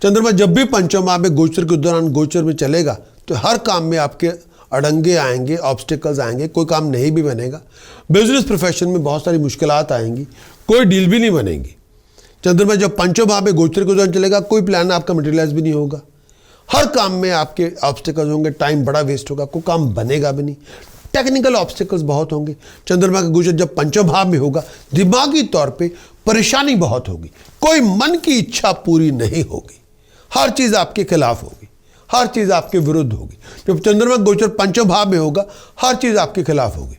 Speaker 1: चंद्रमा जब भी पंचम भाव में गोचर के दौरान गोचर में चलेगा तो हर काम में आपके अड़ंगे आएंगे, ऑब्स्टिकल्स आएंगे, कोई काम नहीं भी बनेगा। बिजनेस प्रोफेशन में बहुत सारी मुश्किलात आएंगी, कोई डील भी नहीं बनेगी। चंद्रमा जब पंचम भाव में गोचर के दौरान चलेगा, कोई प्लान आपका मटेरियलाइज भी नहीं होगा, हर काम में आपके ऑब्स्टिकल्स होंगे, टाइम बड़ा वेस्ट होगा, कोई काम बनेगा भी नहीं, टेक्निकल ऑब्स्टिकल्स बहुत होंगे। चंद्रमा का गोचर जब पंचम भाव में होगा, दिमागी तौर पे परेशानी बहुत होगी, कोई मन की इच्छा पूरी नहीं होगी, हर चीज़ आपके खिलाफ होगी, हर चीज़ आपके विरुद्ध होगी। जब चंद्रमा गोचर पंचम भाव में होगा, हर चीज़ आपके खिलाफ होगी।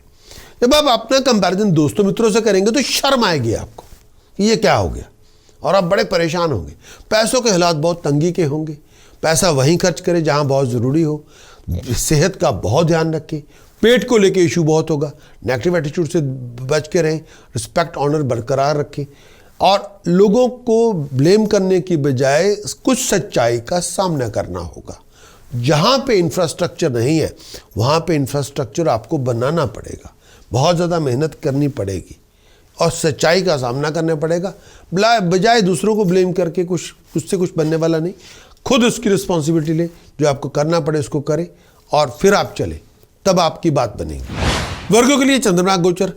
Speaker 1: जब आप अपना कंपैरिजन दोस्तों मित्रों से करेंगे तो शर्म आएगी आपको, ये क्या हो गया, और आप बड़े परेशान होंगे। पैसों के हालात बहुत तंगी के होंगे, पैसा वहीं खर्च करें जहाँ बहुत ज़रूरी हो। सेहत का बहुत ध्यान रखें, पेट को लेके इशू बहुत होगा, नेगेटिव एटीट्यूड से बच के रहें, रिस्पेक्ट ऑनर बरकरार रखें और लोगों को ब्लेम करने की बजाय कुछ सच्चाई का सामना करना होगा। जहाँ पे इंफ्रास्ट्रक्चर नहीं है वहाँ पे इंफ्रास्ट्रक्चर आपको बनाना पड़ेगा, बहुत ज़्यादा मेहनत करनी पड़ेगी और सच्चाई का सामना करना पड़ेगा। बजाय दूसरों को ब्लेम करके कुछ बनने वाला नहीं, खुद उसकी रिस्पॉन्सिबिलिटी ले, जो आपको करना पड़े उसको करें और फिर आप चलें, तब आपकी बात बनेगी। वर्गों के लिए चंद्रमा गोचर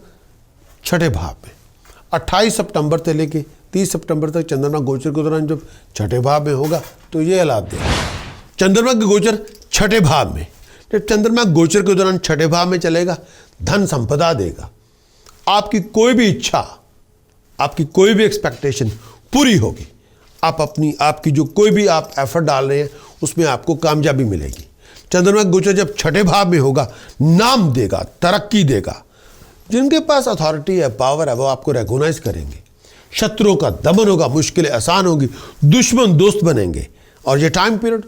Speaker 1: छठे भाव में 28 सितंबर से लेके 30 सितंबर तक चंद्रमा गोचर के दौरान जब छठे भाव में होगा तो ये हालात देगा। चंद्रमा का गोचर छठे भाव में, जब चंद्रमा गोचर के दौरान छठे भाव में चलेगा, धन संपदा देगा, आपकी कोई भी इच्छा, आपकी कोई भी एक्सपेक्टेशन पूरी होगी। आपकी जो कोई भी आप एफर्ट डाल रहे हैं उसमें आपको कामयाबी मिलेगी। चंद्रमा गोचर जब छठे भाव में होगा, नाम देगा, तरक्की देगा, जिनके पास अथॉरिटी है, पावर है, वो आपको रिकॉग्नाइज करेंगे, शत्रुओं का दमन होगा, मुश्किलें आसान होगी, दुश्मन दोस्त बनेंगे। और ये टाइम पीरियड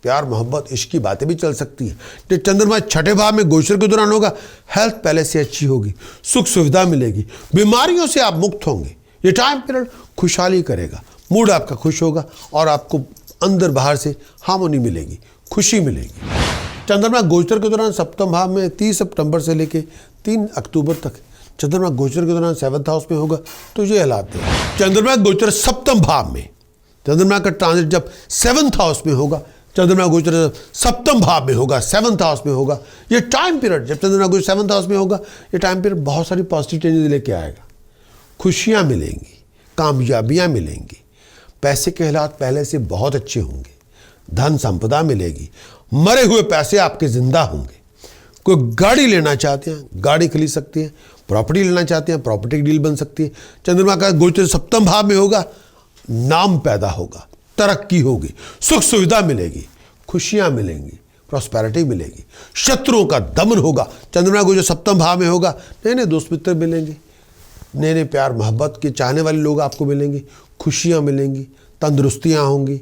Speaker 1: प्यार, मोहब्बत, इश्क की बातें भी चल सकती है। जब चंद्रमा छठे भाव में गोचर के दौरान होगा, हेल्थ पहले से अच्छी होगी, सुख सुविधा मिलेगी, बीमारियों से आप मुक्त होंगे। ये टाइम पीरियड खुशहाली करेगा, मूड आपका खुश होगा और आपको अंदर बाहर से हार्मोनी मिलेगी, खुशी मिलेगी। चंद्रमा गोचर के दौरान सप्तम भाव में 30 सितंबर से लेके 3 अक्टूबर तक चंद्रमा गोचर के दौरान 7th हाउस में होगा तो ये हालात है। चंद्रमा गोचर सप्तम भाव में, चंद्रमा का ट्रांजिट जब 7th हाउस में होगा, चंद्रमा गोचर सप्तम भाव में होगा, 7th हाउस में होगा, ये टाइम पीरियड जब चंद्रमा गोचर 7th हाउस में होगा, ये टाइम पीरियड बहुत सारी पॉजिटिव चेंजेस लेके आएगा। खुशियाँ मिलेंगी, कामयाबियाँ मिलेंगी, पैसे के हालात पहले से बहुत अच्छे होंगे, धन संपदा मिलेगी, मरे हुए पैसे आपके जिंदा होंगे। कोई गाड़ी लेना चाहते हैं, गाड़ी खरीद सकते हैं, प्रॉपर्टी लेना चाहते हैं, प्रॉपर्टी की डील बन सकती है। चंद्रमा का गोचर सप्तम भाव में होगा, नाम पैदा होगा, तरक्की होगी, सुख सुविधा मिलेगी, खुशियां मिलेंगी, प्रॉस्पेरिटी मिलेगी, शत्रुओं का दमन होगा। चंद्रमा गोचर सप्तम भाव में होगा, नए नए दोस्त मित्र मिलेंगे, नए नए प्यार मोहब्बत के चाहने वाले लोग आपको मिलेंगे, खुशियां मिलेंगी, तंदुरुस्तियां होंगी,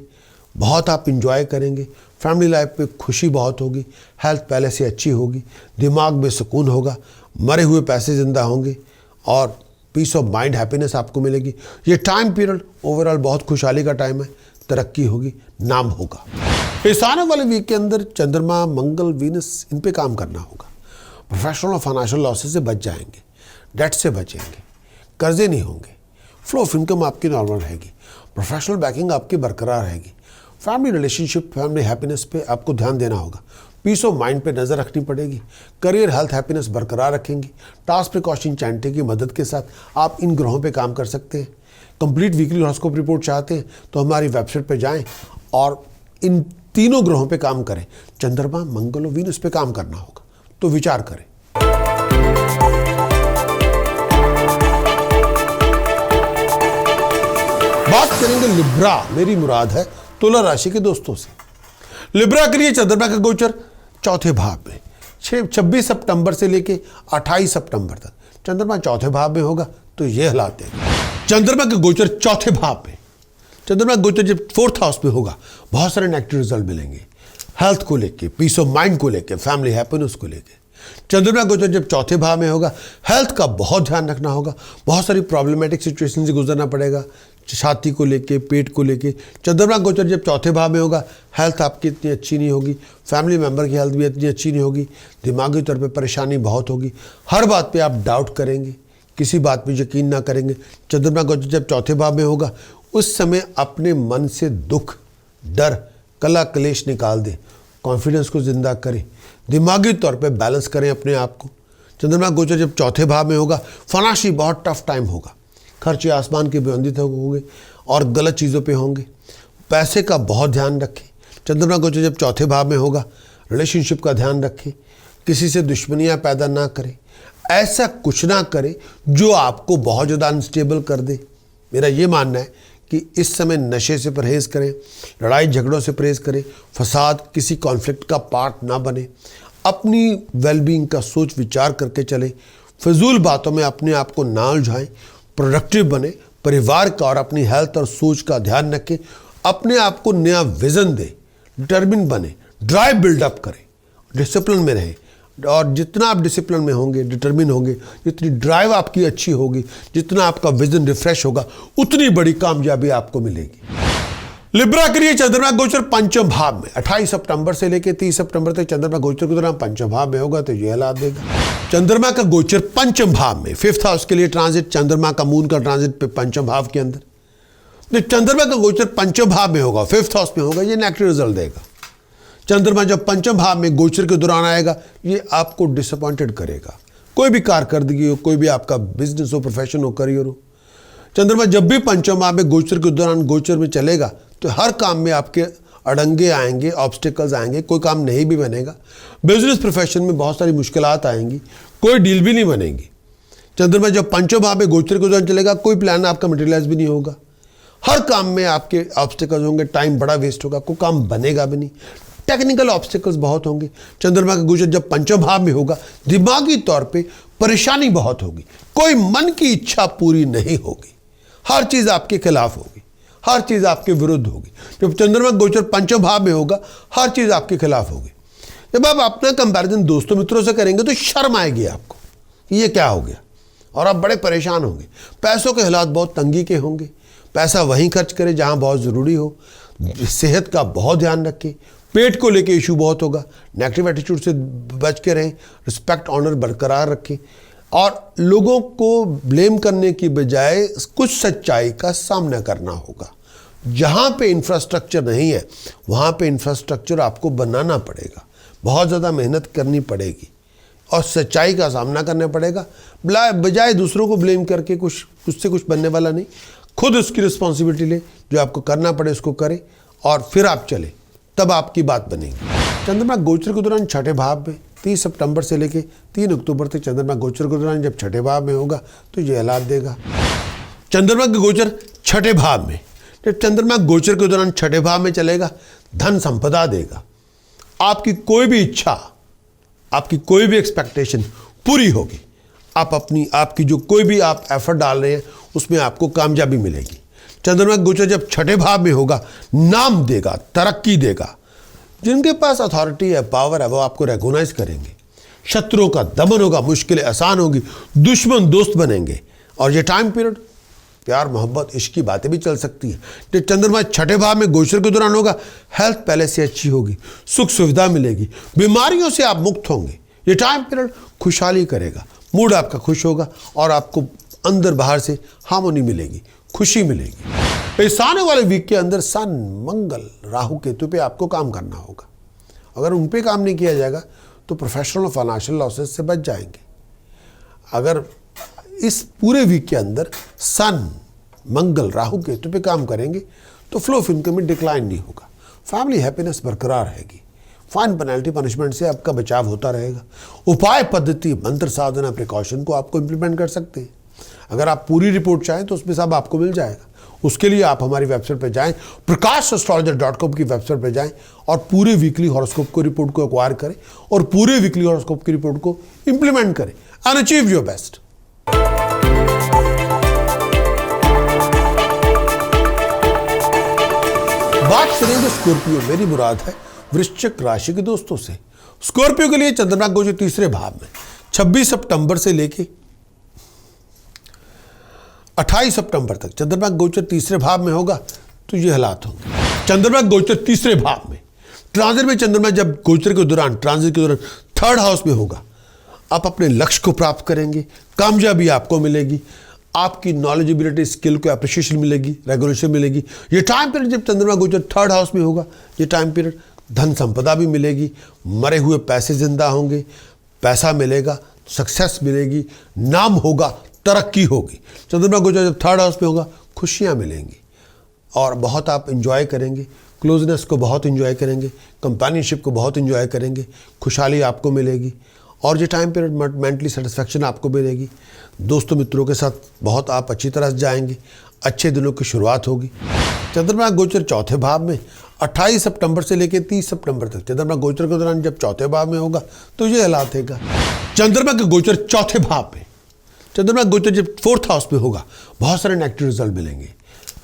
Speaker 1: बहुत आप इंजॉय करेंगे, फैमिली लाइफ में खुशी बहुत होगी, हेल्थ पहले से अच्छी होगी, दिमाग में सुकून होगा, मरे हुए पैसे जिंदा होंगे और पीस ऑफ माइंड हैप्पीनेस आपको मिलेगी। ये टाइम पीरियड ओवरऑल बहुत खुशहाली का टाइम है, तरक्की होगी, नाम होगा। इस आने वाले वीक के अंदर चंद्रमा, मंगल, वीनस, इन पे काम करना होगा। प्रोफेशनल और फाइनेंशियल लॉसेस से बच जाएंगे, डेट से बचेंगे, कर्जे नहीं होंगे, फ्लो ऑफ इनकम आपकी नॉर्मल रहेगी, प्रोफेशनल बैकिंग आपकी बरकरार रहेगी, फैमिली रिलेशनशिप, फैमिली हैप्पीनेस पे आपको ध्यान देना होगा, पीस ऑफ माइंड पे नज़र रखनी पड़ेगी, करियर, हेल्थ, हैप्पीनेस बरकरार रखेंगी। टास्क प्रिकॉशन चैंटी की मदद के साथ आप इन ग्रहों पे काम कर सकते हैं। कंप्लीट वीकली हॉरोस्कोप रिपोर्ट चाहते हैं तो हमारी वेबसाइट पे जाएं और इन तीनों ग्रहों पे काम करें। चंद्रमा, मंगल और वीनस पे काम करना होगा तो विचार करें। बात करेंगे लिब्रा, मेरी मुराद है तुला राशि के दोस्तों से। लिब्रा के लिए चंद्रमा का गोचर चौथे भाव में 26 सितंबर से लेके 28 सितंबर तक चंद्रमा चौथे भाव में होगा तो ये हालात है। चंद्रमा का गोचर चौथे भाव में, चंद्रमा गोचर जब 4th हाउस में होगा, बहुत सारे नेगेटिव रिजल्ट मिलेंगे, हेल्थ को लेके, पीस ऑफ माइंड को लेके, फैमिली हैप्पीनेस को लेके। चंद्रमा गोचर जब चौथे भाव में होगा, हेल्थ का बहुत ध्यान रखना होगा, बहुत सारी प्रॉब्लमेटिक सिचुएशन से गुजरना पड़ेगा, छाती को लेके, पेट को लेके। चंद्रमा गोचर जब चौथे भाव में होगा, हेल्थ आपकी इतनी अच्छी नहीं होगी, फैमिली मेंबर की हेल्थ भी इतनी अच्छी नहीं होगी, दिमागी तौर पे परेशानी बहुत होगी, हर बात पे आप डाउट करेंगे, किसी बात पे यकीन ना करेंगे। चंद्रमा गोचर जब चौथे भाव में होगा, उस समय अपने मन से दुख, डर, कला कलेश निकाल दें, कॉन्फिडेंस को जिंदा करें, दिमागी तौर पे बैलेंस करें अपने आप को। चंद्रमा गोचर जब चौथे भाव में होगा, फाइनेंशियली बहुत टफ टाइम होगा, खर्चे आसमान के बुलंदी तक होंगे और गलत चीज़ों पे होंगे, पैसे का बहुत ध्यान रखें। चंद्रमा गोचर जब चौथे भाव में होगा, रिलेशनशिप का ध्यान रखें, किसी से दुश्मनियां पैदा ना करें, ऐसा कुछ ना करें जो आपको बहुत ज़्यादा अनस्टेबल कर दे। मेरा ये मानना है कि इस समय नशे से परहेज़ करें, लड़ाई झगड़ों से परहेज़ करें, फसाद, किसी कॉन्फ्लिक्ट का पार्ट ना बने, अपनी वेलबींग का सोच विचार करके चलें, फिजूल बातों में अपने आप को ना उलझाएं, प्रोडक्टिव बने, परिवार का और अपनी हेल्थ और सोच का ध्यान रखें, अपने आप को नया विज़न दें, डिटर्मिन बने, ड्राइव बिल्डअप करें, डिसिप्लिन में रहें। और जितना आप डिसिप्लिन में होंगे, डिटर्मिन होंगे, जितनी ड्राइव आपकी अच्छी होगी, जितना आपका विजन रिफ्रेश होगा, उतनी बड़ी कामयाबी आपको मिलेगी। लिब्रा के लिए चंद्रमा गोचर पंचम भाव में 28 सितंबर से लेकर 30 सितंबर तक चंद्रमा गोचर के दौरान पंचम भाव में होगा तो ये हालात देगा। चंद्रमा का गोचर पंचम भाव में, 5th हाउस के लिए ट्रांजिट, चंद्रमा का मून का ट्रांजिट पे पंचम भाव के अंदर, चंद्रमा का गोचर पंचम भाव में होगा, 5th हाउस में होगा, ये नेगेटिव रिजल्ट देगा। चंद्रमा जब पंचम भाव में गोचर के दौरान आएगा, ये आपको डिसअपॉइंटेड करेगा, कोई भी कारकर्दगी हो, कोई भी आपका बिजनेस हो, प्रोफेशन हो, करियर हो। चंद्रमा जब भी पंचम भाव में गोचर के दौरान गोचर में चलेगा तो हर काम में आपके अड़ंगे आएंगे, ऑब्स्टिकल्स आएंगे, कोई काम नहीं भी बनेगा, बिजनेस प्रोफेशन में बहुत सारी मुश्किलात आएंगी, कोई डील भी नहीं बनेगी। चंद्रमा जब पंचम भाव में गोचर के दौरान चलेगा, कोई प्लान आपका मटेरियलाइज भी नहीं होगा, हर काम में आपके ऑब्स्टिकल्स होंगे, टाइम बड़ा वेस्ट होगा, कोई काम बनेगा भी नहीं, टेक्निकल ऑब्स्टिकल्स बहुत होंगे। चंद्रमा का गोचर जब पंचम भाव में होगा, दिमागी तौर पे परेशानी बहुत होगी, कोई मन की इच्छा पूरी नहीं होगी, हर चीज़ आपके खिलाफ होगी, हर चीज़ आपके विरुद्ध होगी। जब चंद्रमा गोचर पंचम भाव में होगा, हर चीज़ आपके खिलाफ होगी। जब आप अपना कंपैरिजन दोस्तों मित्रों से करेंगे तो शर्म आएगी आपको, ये क्या हो गया, और आप बड़े परेशान होंगे। पैसों के हालात बहुत तंगी के होंगे, पैसा वहीं खर्च करें जहाँ बहुत ज़रूरी हो, सेहत का बहुत ध्यान रखें, पेट को लेके इशू बहुत होगा, नेगेटिव एटीट्यूड से बच के रहें, रिस्पेक्ट ऑनर बरकरार रखें और लोगों को ब्लेम करने की बजाय कुछ सच्चाई का सामना करना होगा। जहाँ पे इंफ्रास्ट्रक्चर नहीं है वहाँ पे इंफ्रास्ट्रक्चर आपको बनाना पड़ेगा, बहुत ज़्यादा मेहनत करनी पड़ेगी और सच्चाई का सामना करना पड़ेगा। बजाय दूसरों को ब्लेम करके उससे कुछ बनने वाला नहीं। खुद उसकी रिस्पॉन्सिबिलिटी ले, जो आपको करना पड़े उसको करें और फिर आप चले, तब आपकी बात बनेगी। चंद्रमा गोचर के दौरान छठे भाव में 30 सितंबर से लेकर 3 अक्टूबर तक चंद्रमा गोचर के दौरान जब छठे भाव में होगा तो ये हालात देगा। चंद्रमा के गोचर छठे भाव में, जब चंद्रमा गोचर के दौरान छठे भाव में चलेगा, धन संपदा देगा। आपकी कोई भी इच्छा, आपकी कोई भी एक्सपेक्टेशन पूरी होगी। आपकी जो कोई भी आप एफर्ट डाल रहे हैं उसमें आपको कामयाबी मिलेगी। चंद्रमा गोचर जब छठे भाव में होगा, नाम देगा, तरक्की देगा। जिनके पास अथॉरिटी है, पावर है, वो आपको रिकॉग्नाइज करेंगे। शत्रुओं का दमन होगा, मुश्किलें आसान होगी, दुश्मन दोस्त बनेंगे। और ये टाइम पीरियड प्यार मोहब्बत इश्क की बातें भी चल सकती है। जब चंद्रमा छठे भाव में गोचर के दौरान होगा, हेल्थ पहले से अच्छी होगी, सुख सुविधा मिलेगी, बीमारियों से आप मुक्त होंगे। ये टाइम पीरियड खुशहाली करेगा, मूड आपका खुश होगा और आपको अंदर बाहर से हार्मोनी मिलेगी, खुशी मिलेगी। इस आने वाले वीक के अंदर सन, मंगल, राहु, केतु पे आपको काम करना होगा। अगर उन पे काम नहीं किया जाएगा तो प्रोफेशनल और फाइनेंशियल लॉसेस से बच जाएंगे। अगर इस पूरे वीक के अंदर सन, मंगल, राहु, केतु पे काम करेंगे तो फ्लो ऑफ इनकम में डिक्लाइन नहीं होगा, फैमिली हैप्पीनेस बरकरार रहेगी, फाइन पेनल्टी पनिशमेंट से आपका बचाव होता रहेगा। उपाय, पद्धति, मंत्र, साधना, प्रिकॉशन को आपको इम्प्लीमेंट कर सकते हैं। अगर आप पूरी रिपोर्ट चाहें तो उसमें सब आपको मिल जाएगा। उसके लिए आप हमारी वेबसाइट पर जाएं, prakash.astrologer.com की वेबसाइट पर जाएं और पूरे वीकली हॉरोस्कोप को रिपोर्ट को एक्वायर करें और पूरे वीकली हॉरोस्कोप की रिपोर्ट को इंप्लीमेंट करें एंड अचीव योर बेस्ट। बात करेंगे स्कॉर्पियो, मेरी मुराद है वृश्चिक राशि के दोस्तों से। स्कॉर्पियो के लिए चंद्रमा गोचर तीसरे भाव में 26 सितंबर से लेके 28 सितंबर तक चंद्रमा गोचर तीसरे भाव में होगा तो ये हालात होंगे। चंद्रमा गोचर तीसरे भाव में, ट्रांजिट में चंद्रमा जब गोचर के दौरान, ट्रांजिट के दौरान थर्ड हाउस में होगा, आप अपने लक्ष्य को प्राप्त करेंगे, कामयाबी आपको मिलेगी, आपकी नॉलेजेबिलिटी, स्किल को अप्रिशिएशन मिलेगी, रेगुलेशन मिलेगी। ये टाइम पीरियड जब चंद्रमा गोचर थर्ड हाउस में होगा, ये टाइम पीरियड धन संपदा भी मिलेगी, मरे हुए पैसे जिंदा होंगे, पैसा मिलेगा, सक्सेस मिलेगी, नाम होगा, तरक्की होगी। चंद्रमा गोचर जब थर्ड हाउस में होगा, खुशियाँ मिलेंगी और बहुत आप इंजॉय करेंगे, क्लोजनेस को बहुत इंजॉय करेंगे, कंपेनियनशिप को बहुत इंजॉय करेंगे, खुशहाली आपको मिलेगी और ये टाइम पीरियड मेंटली सेटिस्फैक्शन आपको मिलेगी। दोस्तों मित्रों के साथ बहुत आप अच्छी तरह से जाएंगे, अच्छे दिनों की शुरुआत होगी। चंद्रमा गोचर चौथे भाव में 28 सितंबर से लेकर 30 सितंबर तक चंद्रमा गोचर के दौरान जब चौथे भाव में होगा तो ये हालात देगा। चंद्रमा के गोचर चौथे भाव में, चंद्रमा गोचर जब फोर्थ हाउस में होगा, बहुत सारे नेगेटिव रिजल्ट मिलेंगे,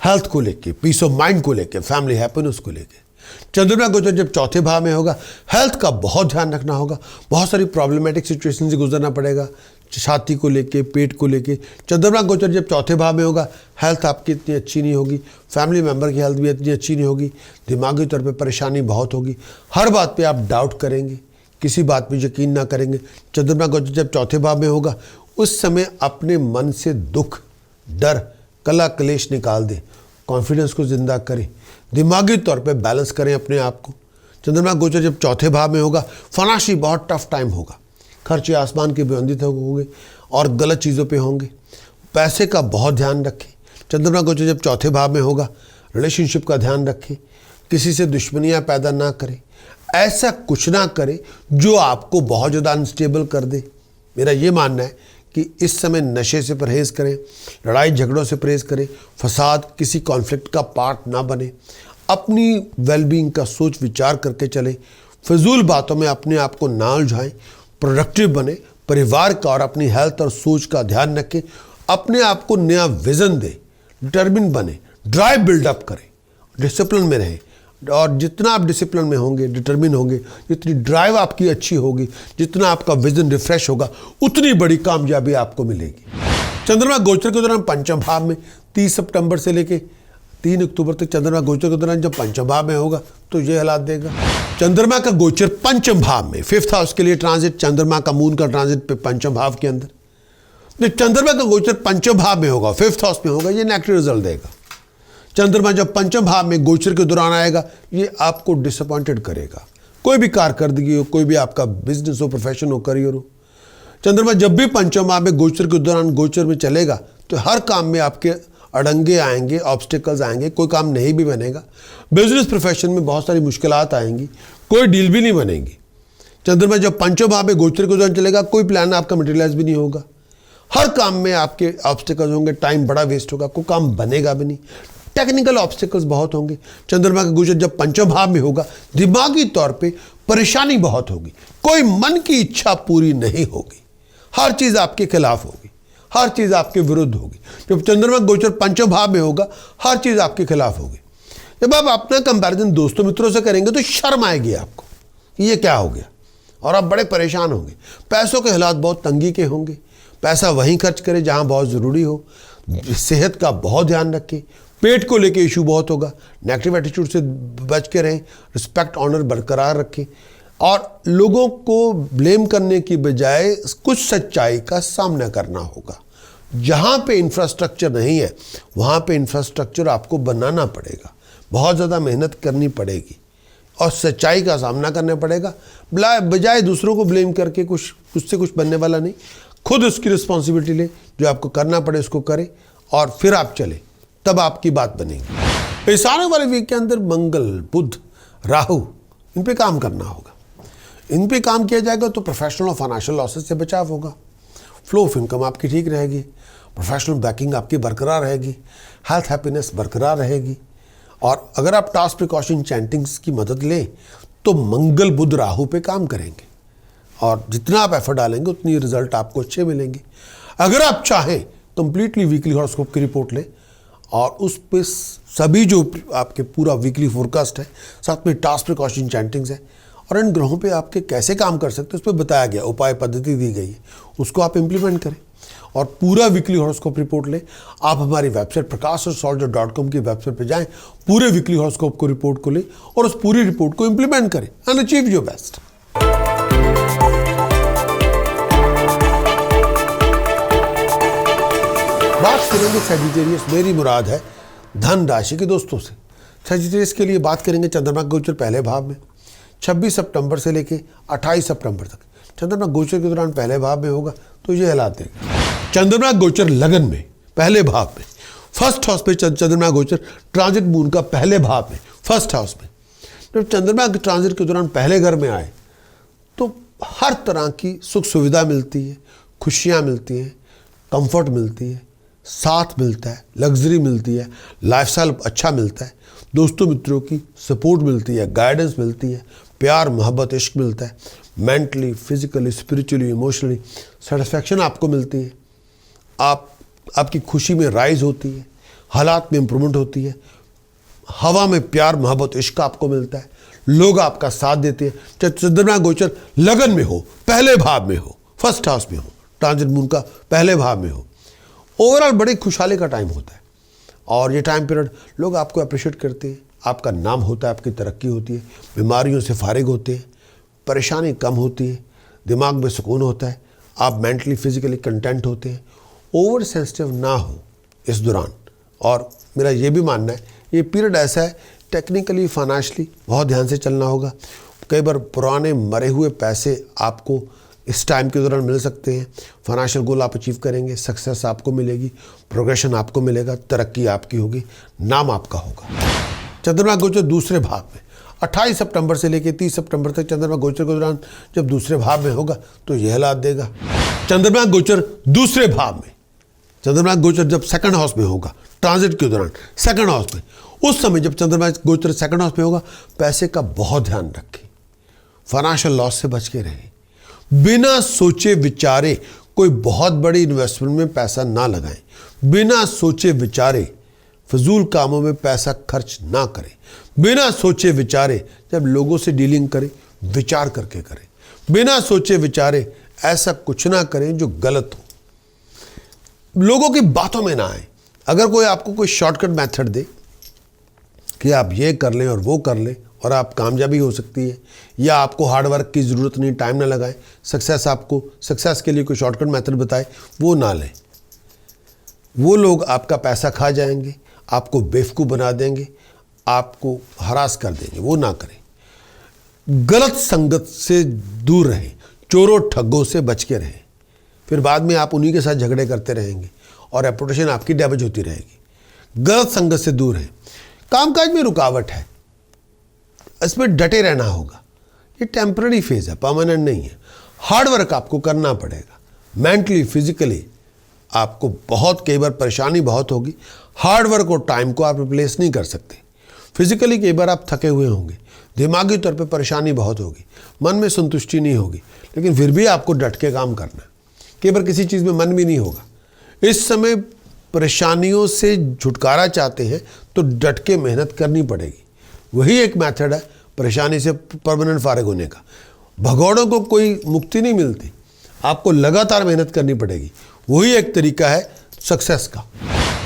Speaker 1: हेल्थ को लेके, पीस ऑफ माइंड को लेके, फैमिली हैप्पीनेस को लेके। चंद्रमा गोचर जब चौथे भाव में होगा, हेल्थ का बहुत ध्यान रखना होगा, बहुत सारी प्रॉब्लमेटिक सिचुएशन से गुजरना पड़ेगा, छाती को लेके, पेट को लेके। चंद्रमा गोचर जब चौथे भाव में होगा, हेल्थ आपकी इतनी अच्छी नहीं होगी, फैमिली मेम्बर की हेल्थ भी इतनी अच्छी नहीं होगी, दिमागी तौर पे परेशानी बहुत होगी, हर बात पे आप डाउट करेंगे, किसी बात पे यकीन ना करेंगे। चंद्रमा गोचर जब चौथे भाव में होगा, उस समय अपने मन से दुख, डर, कला कलेश निकाल दें, कॉन्फिडेंस को जिंदा करें, दिमागी तौर पे बैलेंस करें अपने आप को। चंद्रमा गोचर जब चौथे भाव में होगा, फाइनेंशियली बहुत टफ टाइम होगा, खर्चे आसमान के बुलंदित होंगे और गलत चीज़ों पे होंगे, पैसे का बहुत ध्यान रखें। चंद्रमा गोचर जब चौथे भाव में होगा, रिलेशनशिप का ध्यान रखें, किसी से दुश्मनियाँ पैदा ना करें, ऐसा कुछ ना करें जो आपको बहुत ज़्यादा अनस्टेबल कर दे। मेरा ये मानना है कि इस समय नशे से परहेज़ करें, लड़ाई झगड़ों से परहेज़ करें, फसाद, किसी कॉन्फ्लिक्ट का पार्ट ना बने, अपनी वेलबींग का सोच विचार करके चलें, फजूल बातों में अपने आप को ना उलझाएं, प्रोडक्टिव बने, परिवार का और अपनी हेल्थ और सोच का ध्यान रखें, अपने आप को नया विज़न दें, डिटर्मिन बने, ड्राइव बिल्डअप करें, डिसिप्लिन में रहें और जितना आप डिसिप्लिन में होंगे, डिटर्मिन होंगे, जितनी ड्राइव आपकी अच्छी होगी, जितना आपका विजन रिफ्रेश होगा, उतनी बड़ी कामयाबी आपको मिलेगी। चंद्रमा गोचर के दौरान पंचम भाव में 30 सितंबर से लेके 3 अक्टूबर तक चंद्रमा गोचर के दौरान जब पंचम भाव में होगा तो ये हालात देगा। चंद्रमा का गोचर पंचम भाव में, फिफ्थ हाउस के लिए ट्रांजिट, चंद्रमा का मून का ट्रांजिट पे पंचम भाव के अंदर, जो चंद्रमा का गोचर पंचम भाव में होगा, 5th हाउस में होगा, ये नेगेटिव रिजल्ट देगा। चंद्रमा जब पंचम भाव में गोचर के दौरान आएगा, ये आपको डिसअपॉइंटेड करेगा। कोई भी कारकर्दगी हो, कोई भी आपका बिजनेस हो, प्रोफेशन हो, करियर हो, चंद्रमा जब भी पंचम भाव में गोचर के दौरान गोचर में चलेगा तो हर काम में आपके अड़ंगे आएंगे, ऑब्स्टिकल्स आएंगे, कोई काम नहीं भी बनेगा। बिजनेस प्रोफेशन में बहुत सारी मुश्किलात आएंगी, कोई डील भी नहीं बनेगी। चंद्रमा जब पंचम भाव में गोचर के दौरान चलेगा, कोई प्लान आपका मटेरियलाइज भी नहीं होगा। हर काम में आपके ऑब्स्टिकल्स होंगे, टाइम बड़ा वेस्ट होगा, कोई काम बनेगा भी नहीं, टेक्निकल ऑब्स्टिकल्स बहुत होंगे। चंद्रमा का गोचर जब पंचम भाव में होगा, दिमागी तौर पे परेशानी बहुत होगी, कोई मन की इच्छा पूरी नहीं होगी, हर चीज़ आपके खिलाफ होगी, हर चीज़ आपके विरुद्ध होगी। जब चंद्रमा गोचर पंचम भाव में होगा, हर चीज़ आपके खिलाफ होगी। जब आप अपना कंपैरिजन दोस्तों मित्रों से करेंगे तो शर्म आएगी आपको कि ये क्या हो गया, और आप बड़े परेशान होंगे। पैसों के हालात बहुत तंगी के होंगे, पैसा वहीं खर्च करें जहाँ बहुत ज़रूरी हो। सेहत का बहुत ध्यान रखें, पेट को लेके इशू बहुत होगा, नेगेटिव एटीट्यूड से बच के रहें, रिस्पेक्ट ऑनर बरकरार रखें, और लोगों को ब्लेम करने की बजाय कुछ सच्चाई का सामना करना होगा। जहाँ पे इंफ्रास्ट्रक्चर नहीं है, वहाँ पे इंफ्रास्ट्रक्चर आपको बनाना पड़ेगा, बहुत ज़्यादा मेहनत करनी पड़ेगी और सच्चाई का सामना करना पड़ेगा। बजाय दूसरों को ब्लेम करके उससे कुछ बनने वाला नहीं। खुद उसकी रिस्पॉन्सिबिलिटी ले, जो आपको करना पड़े उसको करें और फिर आप चले, तब आपकी बात बनेगी। इस आने वाले वीक के अंदर मंगल, बुध, राहु, इन पे काम करना होगा। इन पे काम किया जाएगा तो प्रोफेशनल और फाइनेंशियल लॉसेस से बचाव होगा, फ्लो ऑफ इनकम आपकी ठीक रहेगी, प्रोफेशनल बैकिंग आपकी बरकरार रहेगी, हेल्थ हैप्पीनेस बरकरार रहेगी। और अगर आप टास्क प्रिकॉशन चैंटिंग्स की मदद लें तो मंगल, बुध, राहु पे काम करेंगे, और जितना आप एफर्ट डालेंगे उतनी रिजल्ट आपको अच्छे मिलेंगे। अगर आप चाहें कंप्लीटली वीकली हॉरोस्कोप की रिपोर्ट लें और उस पे सभी जो आपके पूरा वीकली फोरकास्ट है, साथ में टास्क प्रिकॉशन चैंटिंग्स है, और इन ग्रहों पे आपके कैसे काम कर सकते हैं उस पर बताया गया, उपाय पद्धति दी गई है, उसको आप इम्प्लीमेंट करें और पूरा वीकली हॉरोस्कोप रिपोर्ट लें। आप हमारी वेबसाइट prakashaurssoldier.com की वेबसाइट पर जाएं, पूरे वीकली हॉरोस्कोप को रिपोर्ट को लें और उस पूरी रिपोर्ट को इम्प्लीमेंट करें एंड अचीव योर बेस्ट। बात करेंगे सजिटेरियस, मेरी मुराद है धन राशि के दोस्तों से। सजिटेरियस के लिए बात करेंगे चंद्रमा गोचर पहले भाव में 26 सितंबर से लेके 28 सितंबर तक। चंद्रमा गोचर के दौरान पहले भाव में होगा तो ये हालात देगा। चंद्रमा गोचर लगन में पहले भाव में, फर्स्ट हाउस में चंद्रमा गोचर ट्रांजिट मून का पहले भाव में, फर्स्ट हाउस में। जब चंद्रमा के ट्रांजिट के दौरान पहले घर में आए तो हर तरह की सुख सुविधा मिलती है, खुशियाँ मिलती हैं, कंफर्ट मिलती है, साथ मिलता है, लग्जरी मिलती है, लाइफस्टाइल अच्छा मिलता है, दोस्तों मित्रों की सपोर्ट मिलती है, गाइडेंस मिलती है, प्यार मोहब्बत इश्क मिलता है, mentally, physically, spiritually, emotionally satisfaction आपको मिलती है, आपकी खुशी में राइज होती है, हालात में इम्प्रूवमेंट होती है, हवा में प्यार मोहब्बत इश्क आपको मिलता है, लोग आपका साथ देते हैं। चाहे चंद्रमा गोचर लगन में हो, पहले भाव में हो, फर्स्ट हाउस में हो, ट्रांजिट मून का पहले भाव में हो, ओवरऑल बड़ी खुशहाली का टाइम होता है। और ये टाइम पीरियड लोग आपको अप्रिशिएट करते हैं, आपका नाम होता है, आपकी तरक्की होती है, बीमारियों से फारिग होते हैं, परेशानी कम होती है, दिमाग में सुकून होता है, आप मेंटली फिजिकली कंटेंट होते हैं। ओवर सेंसिटिव ना हो इस दौरान। और मेरा ये भी मानना है ये पीरियड ऐसा है, टेक्निकली फाइनेंशियली बहुत ध्यान से चलना होगा। कई बार पुराने मरे हुए पैसे आपको इस टाइम के दौरान मिल सकते हैं। फाइनेंशियल गोल आप अचीव करेंगे, सक्सेस आपको मिलेगी, प्रोग्रेशन आपको मिलेगा, तरक्की आपकी होगी, नाम आपका होगा। चंद्रमा गोचर दूसरे भाव में 28 सितंबर से लेकर 30 सितंबर तक चंद्रमा गोचर के दौरान जब दूसरे भाव में होगा तो यह हालात देगा। चंद्रमा गोचर दूसरे भाव में, चंद्रमा गोचर जब सेकंड हाउस में होगा ट्रांजिट के दौरान सेकंड हाउस में, उस समय जब चंद्रमा गोचर सेकंड हाउस में होगा, पैसे का बहुत ध्यान रखें, फाइनेंशियल लॉस से बच के रहें, बिना सोचे विचारे कोई बहुत बड़ी इन्वेस्टमेंट में पैसा ना लगाएं, बिना सोचे विचारे फजूल कामों में पैसा खर्च ना करें, बिना सोचे विचारे जब लोगों से डीलिंग करें विचार करके करें, बिना सोचे विचारे ऐसा कुछ ना करें जो गलत हो, लोगों की बातों में ना आए। अगर कोई आपको कोई शॉर्टकट मेथड दे कि आप ये कर लें और वो कर लें और आप कामयाबी हो सकती है, या आपको हार्ड वर्क की ज़रूरत नहीं, टाइम ना लगाएं, सक्सेस के लिए कोई शॉर्टकट मेथड बताए वो ना लें। वो लोग आपका पैसा खा जाएंगे, आपको बेवकूफ़ बना देंगे, आपको हरास कर देंगे, वो ना करें। गलत संगत से दूर रहें, चोरों ठग्गों से बच के रहें, फिर बाद में आप उन्हीं के साथ झगड़े करते रहेंगे और रेपुटेशन आपकी डैमेज होती रहेगी। गलत संगत से दूर रहें। कामकाज में रुकावट है, इसमें डटे रहना होगा, ये टेम्पररी फेज है, परमानेंट नहीं है। हार्ड वर्क आपको करना पड़ेगा, मेंटली फिजिकली आपको बहुत, कई बार परेशानी बहुत होगी। हार्ड वर्क और टाइम को आप रिप्लेस नहीं कर सकते। फिजिकली कई बार आप थके हुए होंगे, दिमागी तौर पे परेशानी बहुत होगी, मन में संतुष्टि नहीं होगी, लेकिन फिर भी आपको डट के काम करना है। कई बार किसी चीज़ में मन भी नहीं होगा। इस समय परेशानियों से छुटकारा चाहते हैं तो डट के मेहनत करनी पड़ेगी। वही एक मेथड है परेशानी से परमानेंट फारिग होने का। भगौड़ों को कोई मुक्ति नहीं मिलती, आपको लगातार मेहनत करनी पड़ेगी। वही एक तरीका है सक्सेस का।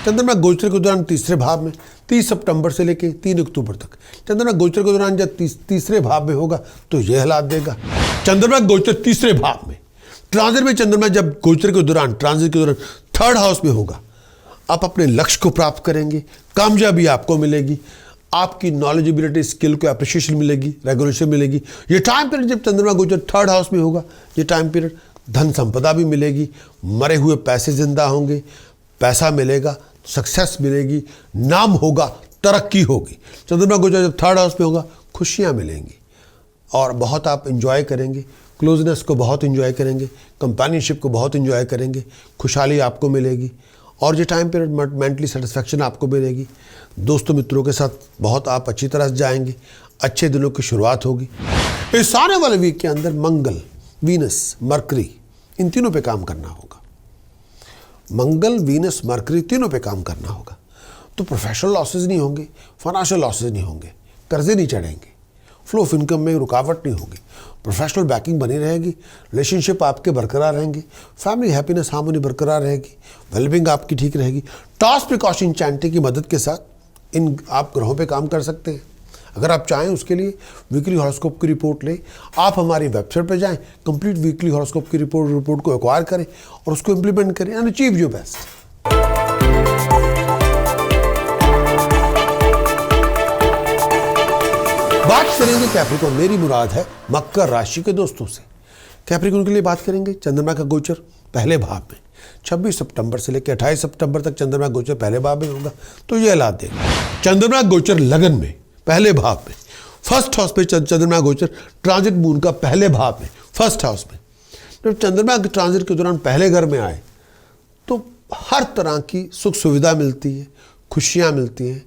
Speaker 1: चंद्रमा गोचर के दौरान तीसरे भाव में 30 सितंबर से लेकर 3 अक्टूबर तक, चंद्रमा गोचर के दौरान जब तीसरे भाव में होगा तो यह हालात देगा। चंद्रमा गोचर तीसरे भाव में, ट्रांजिट में चंद्रमा जब गोचर के दौरान, ट्रांजिट के दौरान 3rd हाउस में होगा, आप अपने लक्ष्य को प्राप्त करेंगे, कामयाबी आपको मिलेगी, आपकी नॉलेजेबिलिटी, स्किल को अप्रिशिएशन मिलेगी, रेगुलेशन मिलेगी। ये टाइम पीरियड जब चंद्रमा गोचर 3rd हाउस में होगा, ये टाइम पीरियड धन संपदा भी मिलेगी, मरे हुए पैसे जिंदा होंगे, पैसा मिलेगा, सक्सेस मिलेगी, नाम होगा, तरक्की होगी। चंद्रमा गोचर जब 3rd हाउस में होगा, खुशियाँ मिलेंगी और बहुत आप इंजॉय करेंगे, क्लोजनेस को बहुत इंजॉय करेंगे, कंपेनियनशिप को बहुत इंजॉय करेंगे, खुशहाली आपको मिलेगी और ये टाइम पीरियड मेंटली सेटिस्फैक्शन आपको मिलेगी। दोस्तों मित्रों के साथ बहुत आप अच्छी तरह से जाएंगे, अच्छे दिनों की शुरुआत होगी। इस आने वाले वीक के अंदर मंगल, वीनस, मरकरी, इन तीनों पे काम करना होगा। मंगल, वीनस, मरकरी तीनों पे काम करना होगा तो प्रोफेशनल लॉसेज नहीं होंगे, फाइनेंशियल लॉसेज नहीं होंगे, कर्जे नहीं चढ़ेंगे, फ्लो ऑफ इनकम में रुकावट नहीं होगी, प्रोफेशनल बैकिंग बनी रहेगी, रिलेशनशिप आपके बरकरार रहेंगे, फैमिली हैप्पीनेस, हार्मनी बरकरार रहेगी, वेलबींग आपकी ठीक रहेगी। टॉस प्रिकॉशन चैंटी की मदद के साथ इन आप ग्रहों पे काम कर सकते हैं। अगर आप चाहें उसके लिए वीकली हॉरोस्कोप की रिपोर्ट लें, आप हमारी वेबसाइट पर जाएं, कंप्लीट वीकली हॉरोस्कोप की रिपोर्ट को एक्वायर करें और उसको इम्प्लीमेंट करें एंड अचीव योर बेस्ट। बात करेंगे कैप्रिकॉर्न, मेरी मुराद है मकर राशि के दोस्तों से। कैप्रिकॉर्न के लिए बात करेंगे चंद्रमा का गोचर पहले भाव में 26 सितंबर से लेकर 28 सितंबर तक चंद्रमा गोचर पहले भाव में होगा तो ये हालात देगा। चंद्रमा गोचर लगन में पहले भाव में, 1st हाउस पे चंद्रमा गोचर, ट्रांजिट मून का पहले भाव में 1st हाउस में। जब चंद्रमा के ट्रांजिट के दौरान पहले घर में आए तो हर तरह की सुख सुविधा मिलती है, खुशियाँ मिलती हैं,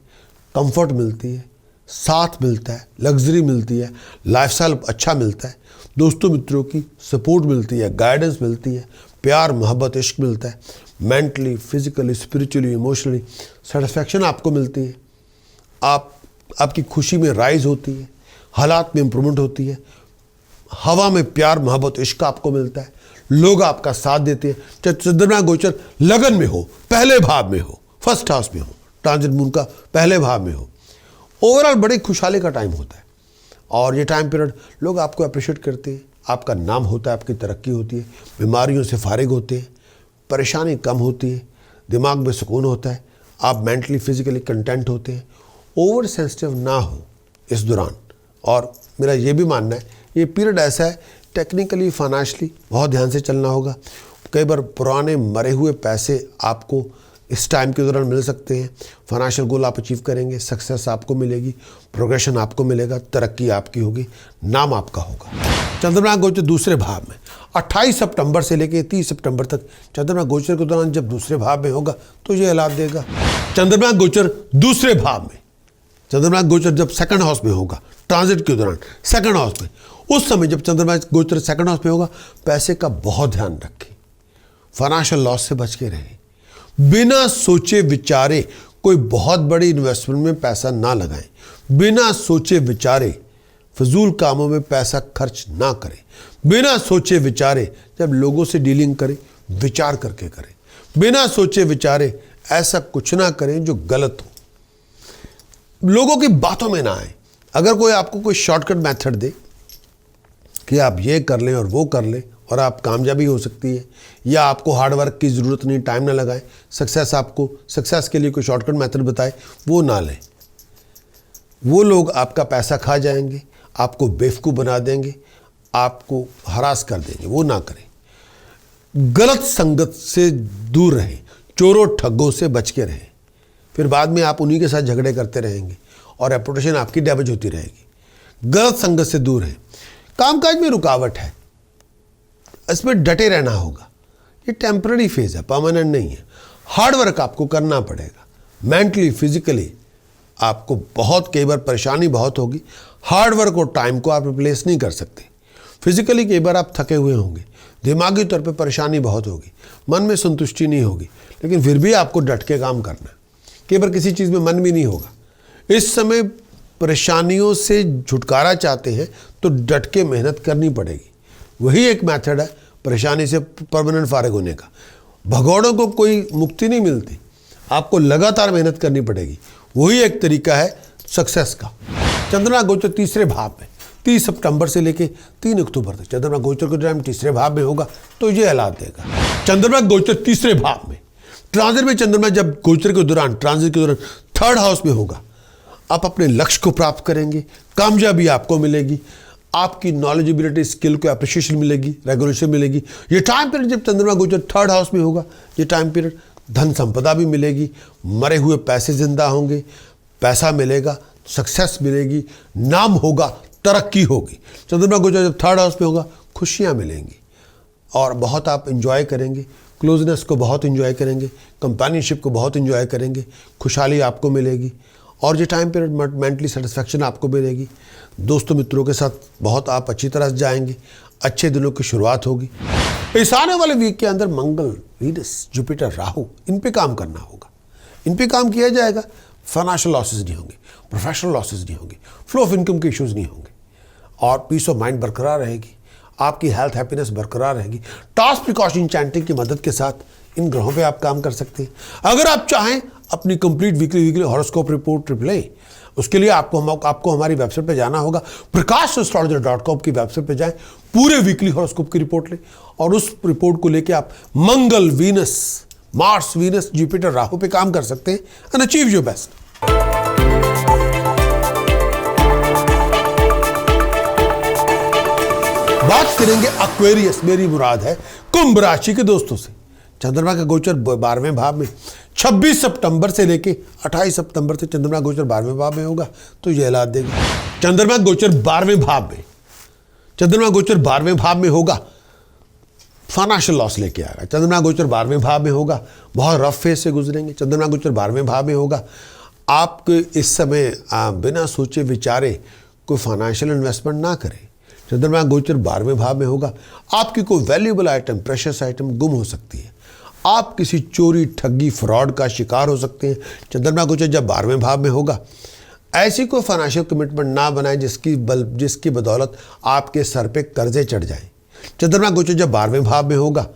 Speaker 1: कंफर्ट मिलती है, साथ मिलता है, लग्जरी मिलती है, लाइफस्टाइल अच्छा मिलता है, दोस्तों मित्रों की सपोर्ट मिलती है, गाइडेंस मिलती है, प्यार मोहब्बत इश्क मिलता है, mentally, physically, spiritually, emotionally satisfaction आपको मिलती है, आपकी खुशी में राइज होती है, हालात में इम्प्रूवमेंट होती है, हवा में प्यार मोहब्बत इश्क आपको मिलता है, लोग आपका साथ देते हैं। चाहे चंद्रमा गोचर लगन में हो, पहले भाव में हो, 1st हाउस में हो, ट्रांजिट मून का पहले भाव में हो, ओवरऑल बड़ी खुशहाली का टाइम होता है और ये टाइम पीरियड लोग आपको अप्रिशिएट करते हैं, आपका नाम होता है, आपकी तरक्की होती है, बीमारियों से फारिग होते हैं, परेशानी कम होती है, दिमाग में सुकून होता है, आप मेंटली फिजिकली कंटेंट होते हैं। ओवर सेंसिटिव ना हो इस दौरान, और मेरा ये भी मानना है ये पीरियड ऐसा है टेक्निकली फाइनेंशियली बहुत ध्यान से चलना होगा। कई बार पुराने मरे हुए पैसे आपको इस टाइम के दौरान मिल सकते हैं, फाइनेंशियल गोल आप अचीव करेंगे, सक्सेस आपको मिलेगी, प्रोग्रेशन आपको मिलेगा, तरक्की आपकी होगी, नाम आपका होगा। चंद्रमा गोचर दूसरे भाव में 28 सितंबर से लेकर 30 सितंबर तक चंद्रमा गोचर के दौरान जब दूसरे भाव में होगा तो ये हालात देगा। चंद्रमा गोचर दूसरे भाव में, चंद्रमा गोचर जब 2nd हाउस में होगा, ट्रांजिट के दौरान 2nd हाउस में, उस समय जब चंद्रमा गोचर 2nd हाउस में होगा, पैसे का बहुत ध्यान रखें, फाइनेंशियल लॉस से बच के रहें, बिना सोचे विचारे कोई बहुत बड़ी इन्वेस्टमेंट में पैसा ना लगाएं, बिना सोचे विचारे फजूल कामों में पैसा खर्च ना करें, बिना सोचे विचारे जब लोगों से डीलिंग करें विचार करके करें, बिना सोचे विचारे ऐसा कुछ ना करें जो गलत हो, लोगों की बातों में ना आए, अगर कोई आपको कोई शॉर्टकट मेथड दे कि आप ये कर लें और वो कर लें और आप कामयाबी हो सकती है, या आपको हार्ड वर्क की ज़रूरत नहीं, टाइम ना लगाएं, सक्सेस के लिए कोई शॉर्टकट मेथड बताए, वो ना लें। वो लोग आपका पैसा खा जाएंगे, आपको बेवकूफ़ बना देंगे, आपको हरास कर देंगे, वो ना करें। गलत संगत से दूर रहें, चोरों ठग्गों से बच के रहें, फिर बाद में आप उन्हीं के साथ झगड़े करते रहेंगे और रेपुटेशन आपकी डैमेज होती रहेगी। गलत संगत से दूर रहें। कामकाज में रुकावट है, इसमें डटे रहना होगा, ये टेम्पररी फेज है, परमानेंट नहीं है। हार्ड वर्क आपको करना पड़ेगा, मेंटली फिजिकली आपको बहुत, कई बार परेशानी बहुत होगी। हार्ड वर्क और टाइम को आप रिप्लेस नहीं कर सकते। फिजिकली कई बार आप थके हुए होंगे, दिमागी तौर पे परेशानी बहुत होगी, मन में संतुष्टि नहीं होगी, लेकिन फिर भी आपको डट के काम करना है। कई बार किसी चीज़ में मन भी नहीं होगा। इस समय परेशानियों से छुटकारा चाहते हैं तो डट के मेहनत करनी पड़ेगी। वही एक मेथड है परेशानी से परमानेंट फारिग होने का। भगौड़ों को कोई मुक्ति नहीं मिलती, आपको लगातार मेहनत करनी पड़ेगी। वही एक तरीका है सक्सेस का। चंद्रमा गोचर तीसरे भाव में 30 सितंबर से लेके 3 अक्टूबर तक चंद्रमा गोचर का टाइम तीसरे भाव में होगा, तो ये हालात देगा। चंद्रमा गोचर तीसरे भाव में, ट्रांजिट में चंद्रमा जब गोचर के दौरान, ट्रांजिट के दौरान 3rd हाउस में होगा, आप अपने लक्ष्य को प्राप्त करेंगे, कामयाबी आपको मिलेगी, आपकी नॉलेजेबिलिटी, स्किल को अप्रिशिएशन मिलेगी, रेगुलेशन मिलेगी। ये टाइम पीरियड जब चंद्रमा गोचर 3rd हाउस में होगा, ये टाइम पीरियड धन संपदा भी मिलेगी, मरे हुए पैसे जिंदा होंगे, पैसा मिलेगा, सक्सेस मिलेगी, नाम होगा, तरक्की होगी। चंद्रमा गोचर जब 3rd हाउस में होगा, खुशियाँ मिलेंगी और बहुत आप इंजॉय करेंगे, क्लोजनेस को बहुत इंजॉय करेंगे, कंपेनियनशिप को बहुत इंजॉय करेंगे, खुशहाली आपको मिलेगी और ये टाइम पीरियड मेंटली सेटिस्फैक्शन आपको मिलेगी। दोस्तों मित्रों के साथ बहुत आप अच्छी तरह से जाएंगे, अच्छे दिनों की शुरुआत होगी। इस आने वाले वीक के अंदर मंगल, वीनस, जुपिटर, राहु, इन पे काम करना होगा, इन पे काम किया जाएगा। फाइनेंशियल लॉसेज नहीं होंगे, प्रोफेशनल लॉसेज नहीं होंगे, फ्लो ऑफ इनकम के इश्यूज नहीं होंगे और पीस ऑफ माइंड बरकरार रहेगी, आपकी हेल्थ हैप्पीनेस बरकरार रहेगी। टॉस प्रिकॉशन चैंटिंग की मदद के साथ इन ग्रहों पे आप काम कर सकते हैं। अगर आप चाहें अपनी कंप्लीट वीकली हॉरोस्कोप रिपोर्ट लें, उसके लिए आपको हमारी वेबसाइट पे जाना होगा, prakashastrologer.com की वेबसाइट पे जाएं, पूरे वीकली हॉरोस्कोप की रिपोर्ट लें और उस रिपोर्ट को लेके आप Mangal, Venus, Mars, Venus, Jupiter, Rahu पे काम कर सकते हैं एंड अचीव योर बेस्ट। बात करेंगे एक्वेरियस, मेरी मुराद है कुंभ राशि के दोस्तों से। चंद्रमा का गोचर 12वें भाव में 26 सितंबर से लेके 28 सितंबर तक चंद्रमा गोचर 12वें भाव में होगा, तो ये हालात देगा। चंद्रमा गोचर 12वें भाव में, चंद्रमा गोचर 12वें भाव में होगा, फाइनेंशियल लॉस लेके आएगा। चंद्रमा गोचर 12वें भाव में होगा, बहुत रफ फेज से गुजरेंगे। चंद्रमा गोचर 12वें भाव में होगा, आप इस समय बिना सोचे विचारे कोई फाइनेंशियल इन्वेस्टमेंट ना करें। चंद्रमा गोचर 12वें भाव में होगा, आपकी कोई वैल्यूएबल आइटम, प्रेशियस आइटम गुम हो सकती है, आप किसी चोरी, ठगी, फ्रॉड का शिकार हो सकते हैं। चंद्रमा गोचर जब 12वें भाव में होगा, ऐसी कोई फाइनेंशियल कमिटमेंट ना बनाएं जिसकी बदौलत आपके सर पे कर्जे चढ़ जाएं। चंद्रमा गोचर जब 12वें भाव में होगा,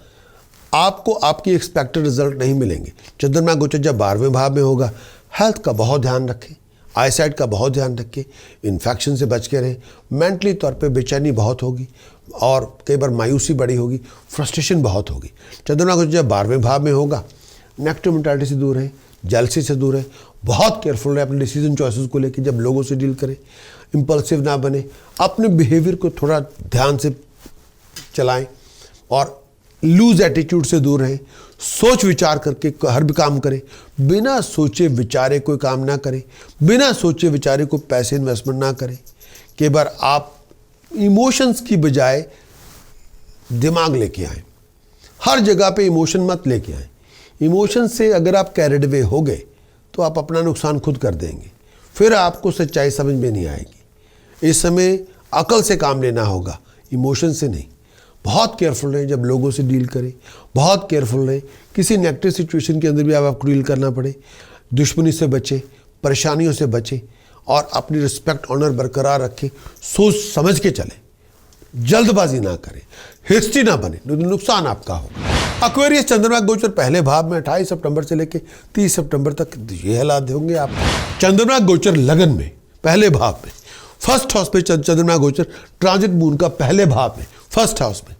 Speaker 1: आपको आपकी एक्सपेक्टेड रिजल्ट नहीं मिलेंगे। चंद्रमा गोचर जब 12वें भाव में होगा, हेल्थ का बहुत ध्यान रखें, आईसाइट का बहुत ध्यान रखें, इन्फेक्शन से बच के रहें। मेंटली तौर पे बेचैनी बहुत होगी और कई बार मायूसी बड़ी होगी, फ्रस्ट्रेशन बहुत होगी। चंद्रमा गोचर जब 12वें भाव में होगा, नेगेटिव मेंटालिटी से दूर रहें, जेलसी से दूर रहें, बहुत केयरफुल रहें अपने डिसीजन चॉइसेस को लेकर जब लोगों से डील करें, इम्पल्सिव ना बने, अपने बिहेवियर को थोड़ा ध्यान से चलाएं और लूज एटीट्यूड से दूर रहें। सोच विचार करके हर भी काम करें, बिना सोचे विचारे कोई काम ना करें, बिना सोचे विचारे कोई पैसे इन्वेस्टमेंट ना करें। कई बार आप इमोशंस की बजाय दिमाग लेके आएँ, हर जगह पे इमोशन मत लेके आएँ। इमोशन से अगर आप कैरिड अवे हो गए तो आप अपना नुकसान खुद कर देंगे, फिर आपको सच्चाई समझ में नहीं आएगी। इस समय अकल से काम लेना होगा, इमोशन से नहीं। बहुत केयरफुल रहें जब लोगों से डील करें, बहुत केयरफुल रहें किसी नेगेटिव सिचुएशन के अंदर भी आपको डील करना पड़े। दुश्मनी से बचें, परेशानियों से बचें और अपनी रिस्पेक्ट, ऑनर बरकरार रखें। सोच समझ के चलें, जल्दबाजी ना करें, हिस्ट्री ना बने, नुकसान आपका होगा। एक्वेरियस चंद्रमा गोचर पहले भाव में 28 सितंबर से लेकर 30 सितंबर तक ये हालात होंगे आपको। चंद्रमा गोचर लगन में पहले भाव में फर्स्ट हाउस पे चंद्रमा गोचर ट्रांजिट मून का पहले भाव में, फर्स्ट हाउस में।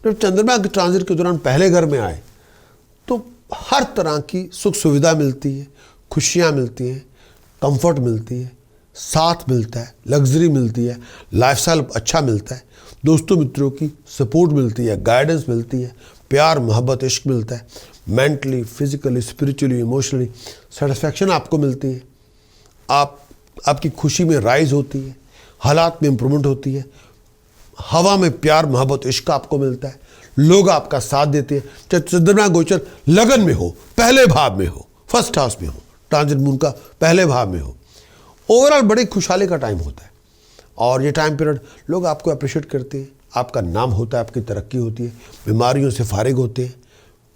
Speaker 1: जब चंद्रमा के ट्रांजिट के दौरान पहले घर में आए तो हर तरह की सुख सुविधा मिलती है, खुशियाँ मिलती हैं, कंफर्ट मिलती है, साथ मिलता है, लग्जरी मिलती है, लाइफस्टाइल अच्छा मिलता है, दोस्तों मित्रों की सपोर्ट मिलती है, गाइडेंस मिलती है, प्यार मोहब्बत इश्क मिलता है, mentally physically spiritually emotionally satisfaction आपको मिलती है, आपकी खुशी में राइज होती है, हालात में इम्प्रूवमेंट होती है, हवा में प्यार मोहब्बत इश्क आपको मिलता है, लोग आपका साथ देते हैं। चाहे चंद्रमा गोचर लगन में हो, पहले भाव में हो, फर्स्ट हाउस में हो, ट्रांजिट मून का पहले भाव में हो, ओवरऑल बड़ी खुशहाली का टाइम होता है। और ये टाइम पीरियड लोग आपको अप्रिशिएट करते हैं, आपका नाम होता है, आपकी तरक्की होती है, बीमारियों से फारिग होते हैं,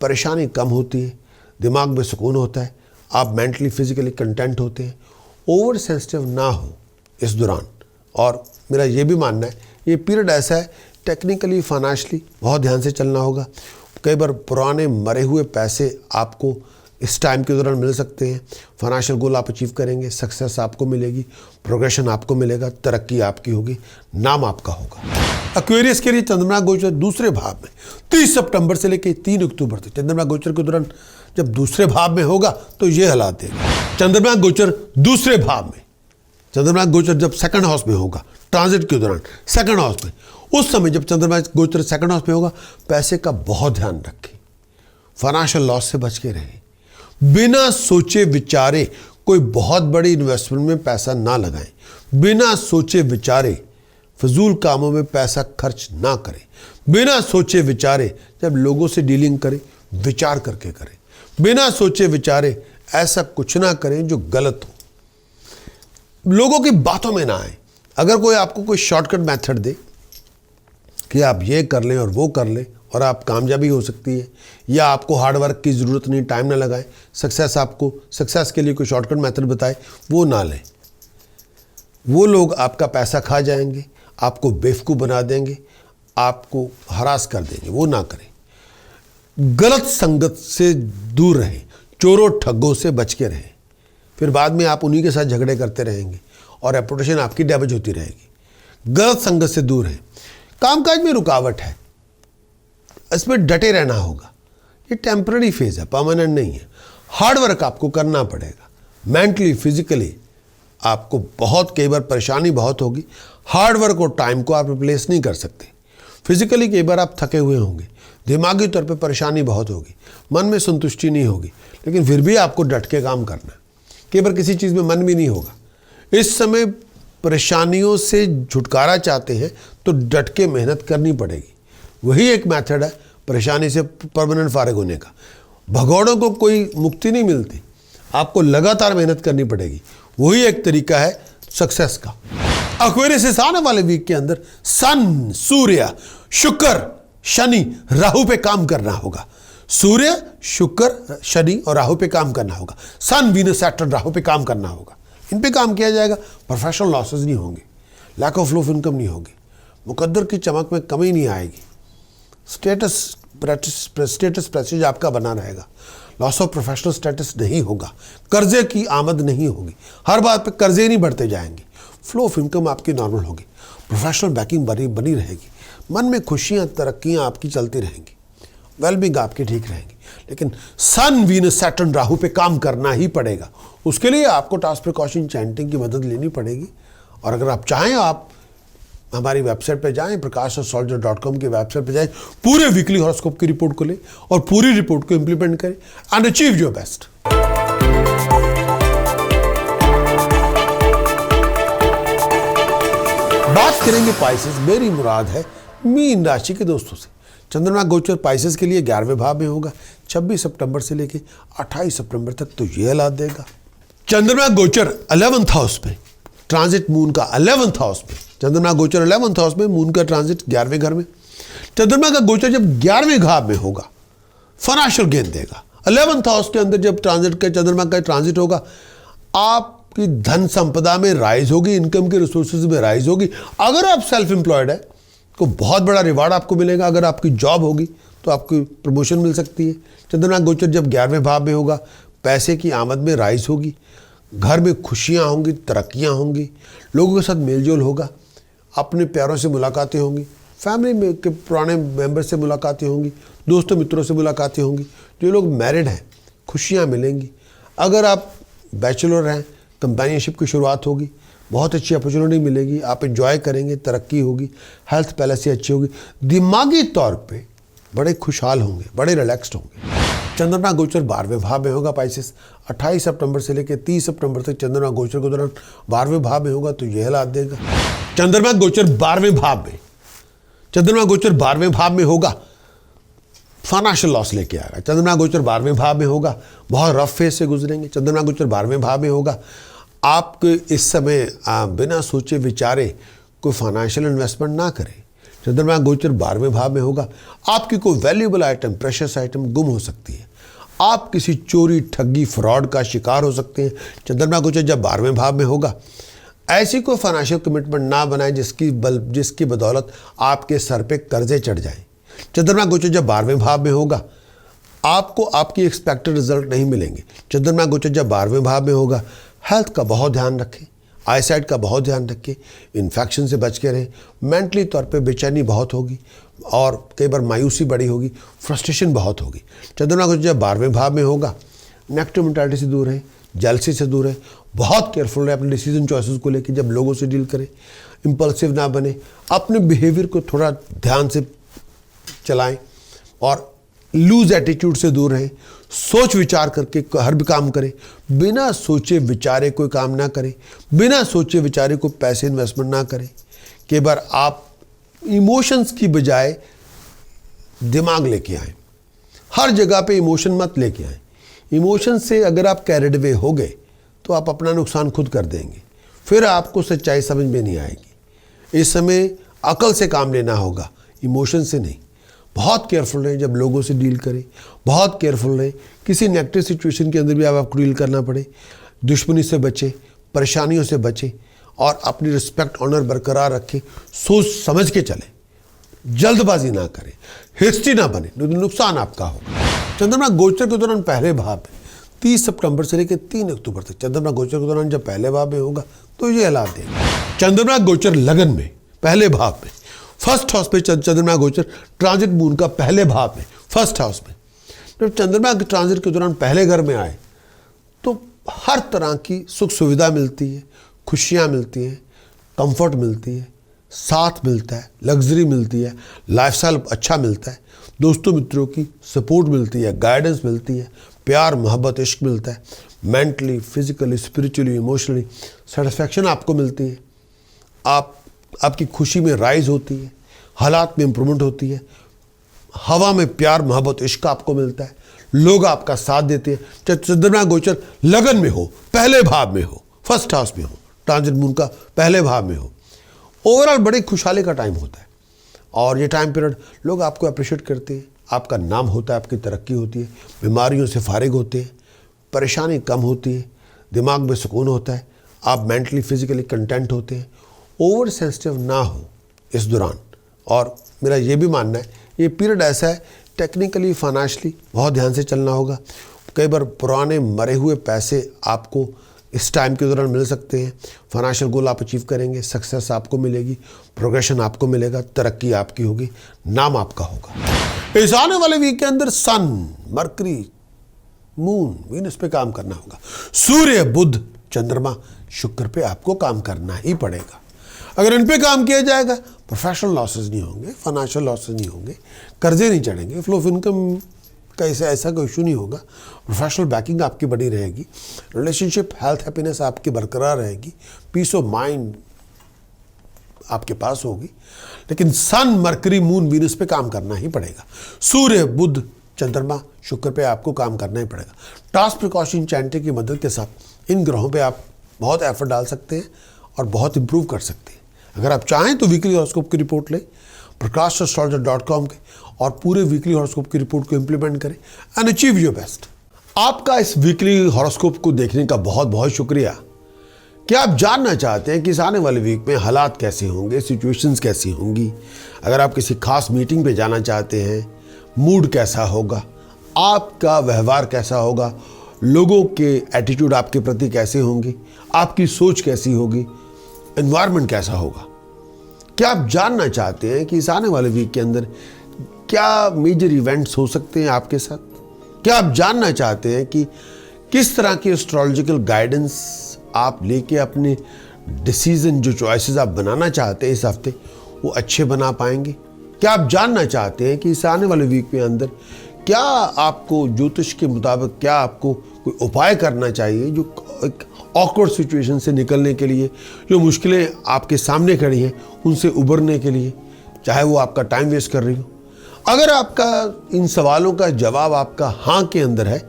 Speaker 1: परेशानी कम होती है, दिमाग में सुकून होता है, आप मेंटली फिजिकली कंटेंट होते हैं। ओवर सेंसिटिव ना हो इस दौरान। और मेरा ये भी मानना है ये पीरियड ऐसा है टेक्निकली फाइनेंशियली बहुत ध्यान से चलना होगा। कई बार पुराने मरे हुए पैसे आपको इस टाइम के दौरान मिल सकते हैं। फाइनेंशियल गोल आप अचीव करेंगे, सक्सेस आपको मिलेगी, प्रोग्रेशन आपको मिलेगा, तरक्की आपकी होगी, नाम आपका होगा। एक्वेरियस के लिए चंद्रमा गोचर दूसरे भाव में 30 सितंबर से लेकर 3 अक्टूबर तक चंद्रमा गोचर के दौरान जब दूसरे भाव में होगा तो ये हालात देगा। चंद्रमा गोचर दूसरे भाव में, चंद्रमा गोचर जब सेकंड हाउस में होगा ट्रांजिट के दौरान सेकंड हाउस में, उस समय जब चंद्रमा गोचर सेकंड हाउस में होगा पैसे का बहुत ध्यान रखें, फाइनेंशियल लॉस से बच के रहें, बिना सोचे विचारे कोई बहुत बड़ी इन्वेस्टमेंट में पैसा ना लगाएं, बिना सोचे विचारे फजूल कामों में पैसा खर्च ना करें, बिना सोचे विचारे जब लोगों से डीलिंग करें विचार करके करें, बिना सोचे विचारे ऐसा कुछ ना करें जो गलत हो, लोगों की बातों में ना आए। अगर कोई आपको कोई शॉर्टकट मेथड दे कि आप ये कर लें और वो कर लें और आप कामयाबी हो सकती है, या आपको हार्ड वर्क की ज़रूरत नहीं, टाइम ना लगाएं, सक्सेस के लिए कोई शॉर्टकट मेथड बताए, वो ना लें। वो लोग आपका पैसा खा जाएंगे, आपको बेवकूफ़ बना देंगे, आपको हरास कर देंगे, वो ना करें। गलत संगत से दूर रहें, चोरों ठग्गों से बच के रहें, फिर बाद में आप उन्हीं के साथ झगड़े करते रहेंगे और रेपुटेशन आपकी डैमेज होती रहेगी। गलत संगत से दूर रहें। कामकाज में रुकावट है, इसमें डटे रहना होगा, ये टेम्पररी फेज है, परमानेंट नहीं है। हार्ड वर्क आपको करना पड़ेगा, मेंटली फिजिकली आपको बहुत कई बार परेशानी बहुत होगी। हार्ड वर्क और टाइम को आप रिप्लेस नहीं कर सकते। फिजिकली कई बार आप थके हुए होंगे, दिमागी तौर पे परेशानी बहुत होगी, मन में संतुष्टि नहीं होगी, लेकिन फिर भी आपको डट के काम करना है। कई बार किसी चीज़ में मन भी नहीं होगा। इस समय परेशानियों से छुटकारा चाहते हैं तो डट के मेहनत करनी पड़ेगी। वही एक मेथड है परेशानी से परमानेंट फारिग होने का। भगौड़ों को कोई मुक्ति नहीं मिलती, आपको लगातार मेहनत करनी पड़ेगी। वही एक तरीका है सक्सेस का। एक्वेरियस से आने वाले वीक के अंदर सन, सूर्य, शुक्र, शनि, राहु पे काम करना होगा। सूर्य, शुक्र, शनि और राहु पे काम करना होगा। सन, वीनस, सैटर्न, राहु पे काम करना होगा। इन पे काम किया जाएगा। प्रोफेशनल लॉसेस नहीं होंगे, lack of flow of income नहीं होगी, मुकद्दर की चमक में कमी नहीं आएगी, स्टेटस प्रेस्टीज आपका बना रहेगा, लॉस ऑफ प्रोफेशनल स्टेटस नहीं होगा, कर्जे की आमद नहीं होगी, हर बात पे कर्जे नहीं बढ़ते जाएंगे, फ्लो ऑफ इनकम आपकी नॉर्मल होगी, प्रोफेशनल बैकिंग बनी रहेगी, मन में खुशियाँ तरक्कियाँ आपकी चलती रहेंगी, वेलबींग आपकी ठीक रहेगी। लेकिन सन, वीनस, सैटर्न, राहु पे काम करना ही पड़ेगा। उसके लिए आपको टास्क प्रिकॉशन चैंटिंग की मदद लेनी पड़ेगी। और अगर आप चाहें आप हमारी वेबसाइट पे जाएं, prakashastrologer.com की वेबसाइट पे जाएं, पूरे वीकली हॉरोस्कोप की रिपोर्ट को लें और पूरी रिपोर्ट को इंप्लीमेंट करें एंड अचीव योर बेस्ट। बात करेंगे पाइसेस। मेरी मुराद है मीन राशि के दोस्तों से। चंद्रमा गोचर पाइसेस के लिए 11वें भाव में होगा 26 सितंबर से लेकर 28 सितंबर तक, तो ये हालात देगा। चंद्रमा गोचर 11th हाउस में, ट्रांजिट मून का 11th हाउस में, चंद्रमा गोचर 11th हाउस में, मून का ट्रांजिट 11वें घर में। चंद्रमा का गोचर जब 11वें भाव में होगा फाइनेंशियल गेन देगा। 11th हाउस के अंदर जब ट्रांजिट का चंद्रमा का ट्रांजिट होगा, आपकी धन संपदा में राइज होगी, इनकम के रिसोर्सेज में राइज होगी। अगर आप सेल्फ एम्प्लॉयड है तो बहुत बड़ा रिवार्ड आपको मिलेगा। अगर आपकी जॉब होगी तो आपकी प्रमोशन मिल सकती है। चंद्रमा गोचर जब 11वें भाव में होगा पैसे की आमद में राइज होगी, घर में खुशियाँ होंगी, तरक्कियाँ होंगी, लोगों के साथ मेलजोल होगा, अपने प्यारों से मुलाकातें होंगी, फैमिली में के पुराने मेंबर से मुलाकातें होंगी, दोस्तों मित्रों से मुलाकातें होंगी। जो लोग मैरिड हैं खुशियाँ मिलेंगी। अगर आप बैचलर हैं कंपेनियनशिप की शुरुआत होगी, बहुत अच्छी अपॉर्चुनिटी मिलेगी, आप एंजॉय करेंगे, तरक्की होगी, हेल्थ पहले से अच्छी होगी, दिमागी तौर पे बड़े खुशहाल होंगे, बड़े रिलैक्स्ड होंगे। चंद्रमा गोचर 12वें भाव में होगा पाइसेस। 28 सितंबर से लेकर 30 सितंबर तक चंद्रमा गोचर के दौरान 12वें भाव में होगा, तो यह हालात देगा। चंद्रमा गोचर 12वें भाव में, चंद्रमा गोचर 12वें भाव में होगा, फाइनेंशियल लॉस लेके आएगा। चंद्रमा गोचर 12वें भाव में होगा, बहुत रफ फेज से गुजरेंगे। चंद्रमा गोचर 12वें भाव में होगा, आप इस समय बिना सोचे विचारे कोई फाइनेंशियल इन्वेस्टमेंट ना करें। चंद्रमा गोचर 12वें भाव में होगा, आपकी कोई वैल्यूएबल आइटम, प्रेशियस आइटम गुम हो सकती है, आप किसी चोरी, ठगी, फ्रॉड का शिकार हो सकते हैं। चंद्रमा गोचर जब 12वें भाव में होगा, ऐसी कोई फाइनेंशियल कमिटमेंट ना बनाएं जिसकी बदौलत आपके सर पे कर्जे चढ़ जाएं। चंद्रमा गोचर जब 12वें भाव में होगा, आपको आपकी एक्सपेक्टेड रिजल्ट नहीं मिलेंगे। चंद्रमा गोचर जब 12वें भाव में होगा, हेल्थ का बहुत ध्यान रखें, आईसाइट का बहुत ध्यान रखें, इन्फेक्शन से बच के रहें। मेंटली तौर पे बेचैनी बहुत होगी और कई बार मायूसी बड़ी होगी, फ्रस्ट्रेशन बहुत होगी। चंद्रमा गोचर जब 12वें भाव में होगा, नेगेटिव मेंटालिटी से दूर रहें, जेलसी से दूर रहें, बहुत केयरफुल रहें अपने डिसीजन चॉइसेस को लेकर। जब लोगों से डील करें, इम्पल्सिव ना बने, अपने बिहेवियर को थोड़ा ध्यान से चलाएं और लूज एटीट्यूड से दूर रहें। सोच विचार करके हर भी काम करें, बिना सोचे विचारे कोई काम ना करें, बिना सोचे विचारे कोई पैसे इन्वेस्टमेंट ना करें। कई बार आप इमोशंस की बजाय दिमाग लेके आए, हर जगह पे इमोशन मत लेके आए। इमोशन से अगर आप कैरिड अवे हो गए तो आप अपना नुकसान खुद कर देंगे, फिर आपको सच्चाई समझ में नहीं आएगी। इस समय अकल से काम लेना होगा, इमोशन से नहीं। बहुत केयरफुल रहें जब लोगों से डील करें, बहुत केयरफुल रहें किसी नेगेटिव सिचुएशन के अंदर भी आपको डील करना पड़े। दुश्मनी से बचें, परेशानियों से बचें और अपनी रिस्पेक्ट, ऑनर बरकरार रखें। सोच समझ के चलें, जल्दबाजी ना करें, हिस्ट्री ना बने, नुकसान आपका होगा। चंद्रमा गोचर के दौरान पहले भाव में 30 सितंबर से लेकर 3 अक्टूबर तक चंद्रमा गोचर के दौरान जब पहले भाव में होगा, तो ये हालात देगा। चंद्रमा गोचर लगन में, पहले भाव में, फर्स्ट हाउस पे चंद्रमा गोचर ट्रांजिट मून का पहले भाव में, फर्स्ट हाउस में जब चंद्रमा के ट्रांजिट के दौरान पहले घर में आए, तो हर तरह की सुख सुविधा मिलती है, खुशियाँ मिलती हैं, कंफर्ट मिलती है, साथ मिलता है, लग्जरी मिलती है, लाइफस्टाइल अच्छा मिलता है, दोस्तों मित्रों की सपोर्ट मिलती है, गाइडेंस मिलती है, प्यार, मोहब्बत, इश्क मिलता है, mentally, physically, spiritually, emotionally satisfaction आपको मिलती है। आपकी खुशी में राइज होती है, हालात में इम्प्रूवमेंट होती है, हवा में प्यार, मोहब्बत, इश्क आपको मिलता है, लोग आपका साथ देते हैं। चाहे चंद्रमा गोचर लगन में हो, पहले भाव में हो, फर्स्ट हाउस में हो, ट्रांजिट मून का पहले भाव में हो, ओवरऑल बड़ी खुशहाली का टाइम होता है। और ये टाइम पीरियड लोग आपको अप्रिशिएट करते हैं, आपका नाम होता है, आपकी तरक्की होती है, बीमारियों से फारिग होते हैं, परेशानी कम होती है, दिमाग में सुकून होता है, आप मेंटली फिजिकली कंटेंट होते हैं। ओवर सेंसिटिव ना हो इस दौरान। और मेरा ये भी मानना है ये पीरियड ऐसा है, टेक्निकली, फाइनेंशियली बहुत ध्यान से चलना होगा। कई बार पुराने मरे हुए पैसे आपको इस टाइम के दौरान मिल सकते हैं। फाइनेंशियल गोल आप अचीव करेंगे, सक्सेस आपको मिलेगी, प्रोग्रेशन आपको मिलेगा, तरक्की आपकी होगी, नाम आपका होगा। इस आने वाले वीक के अंदर सन, मरकरी, मून, वीनस पे काम करना होगा। सूर्य, बुध, चंद्रमा, शुक्र पे आपको काम करना ही पड़ेगा। अगर इन पे काम किया जाएगा, प्रोफेशनल लॉसेस नहीं होंगे, फाइनेंशियल लॉसेस नहीं होंगे, कर्जे नहीं चढ़ेंगे, फ्लो ऑफ इनकम का ऐसा कोई इशू नहीं होगा, प्रोफेशनल बैकिंग आपकी बड़ी रहेगी, रिलेशनशिप, हेल्थ, हैप्पीनेस आपकी बरकरार रहेगी, पीस ऑफ माइंड आपके पास होगी। लेकिन सन, मरकरी, मून, वीनस पे काम करना ही पड़ेगा। सूर्य, बुध, चंद्रमा, शुक्र पे आपको काम करना ही पड़ेगा। टास्क प्रिकॉशन चैंटिंग की मदद के साथ इन ग्रहों पे आप बहुत एफर्ट डाल सकते हैं और बहुत इंप्रूव कर सकते हैं। अगर आप चाहें तो वीकली हॉरोस्कोप की रिपोर्ट लें prakashastrologer.com के और पूरे वीकली हॉरोस्कोप की रिपोर्ट को इंप्लीमेंट करें एंड अचीव योर बेस्ट। आपका इस वीकली हॉरोस्कोप को देखने का बहुत बहुत शुक्रिया। क्या आप जानना चाहते हैं कि इस आने वाले वीक में हालात कैसे होंगे, सिचुएशंस कैसी होंगी? अगर आप किसी खास मीटिंग पे जाना चाहते हैं, मूड कैसा होगा, आपका व्यवहार कैसा होगा, लोगों के एटीट्यूड आपके प्रति कैसे होंगे, आपकी सोच कैसी होगी, एनवायरनमेंट कैसा होगा। क्या आप जानना चाहते हैं कि इस आने वाले वीक के अंदर क्या मेजर इवेंट्स हो सकते हैं आपके साथ? क्या आप जानना चाहते हैं कि किस तरह की एस्ट्रोलॉजिकल गाइडेंस आप लेके अपने डिसीजन, जो चॉइसेस आप बनाना चाहते हैं इस हफ्ते, वो अच्छे बना पाएंगे? क्या आप जानना चाहते हैं कि इस आने वाले वीक के अंदर क्या आपको ज्योतिष के मुताबिक क्या आपको कोई उपाय करना चाहिए जो एक ऑकवर्ड सिचुएशन से निकलने के लिए, जो मुश्किलें आपके सामने खड़ी हैं उनसे उबरने के लिए, चाहे वो आपका टाइम वेस्ट कर रही हो? अगर आपका इन सवालों का जवाब आपका हाँ के अंदर है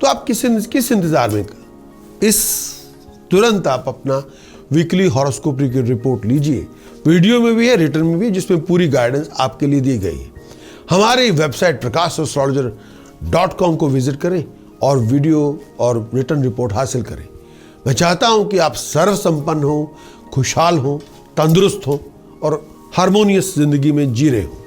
Speaker 1: तो आप किस इंतज़ार में? तुरंत आप अपना वीकली हॉरोस्कोप की रिपोर्ट लीजिए। वीडियो में भी है, रिटर्न में भी है, जिसमें पूरी गाइडेंस आपके लिए दी गई है। हमारी वेबसाइट prakasastrologer.com को विजिट करें और वीडियो और रिटर्न रिपोर्ट हासिल करें। मैं चाहता हूं कि आप सर्व संपन्न हो, खुशहाल हो, तंदुरुस्त हो और हारमोनियस जिंदगी में जी रहे हो।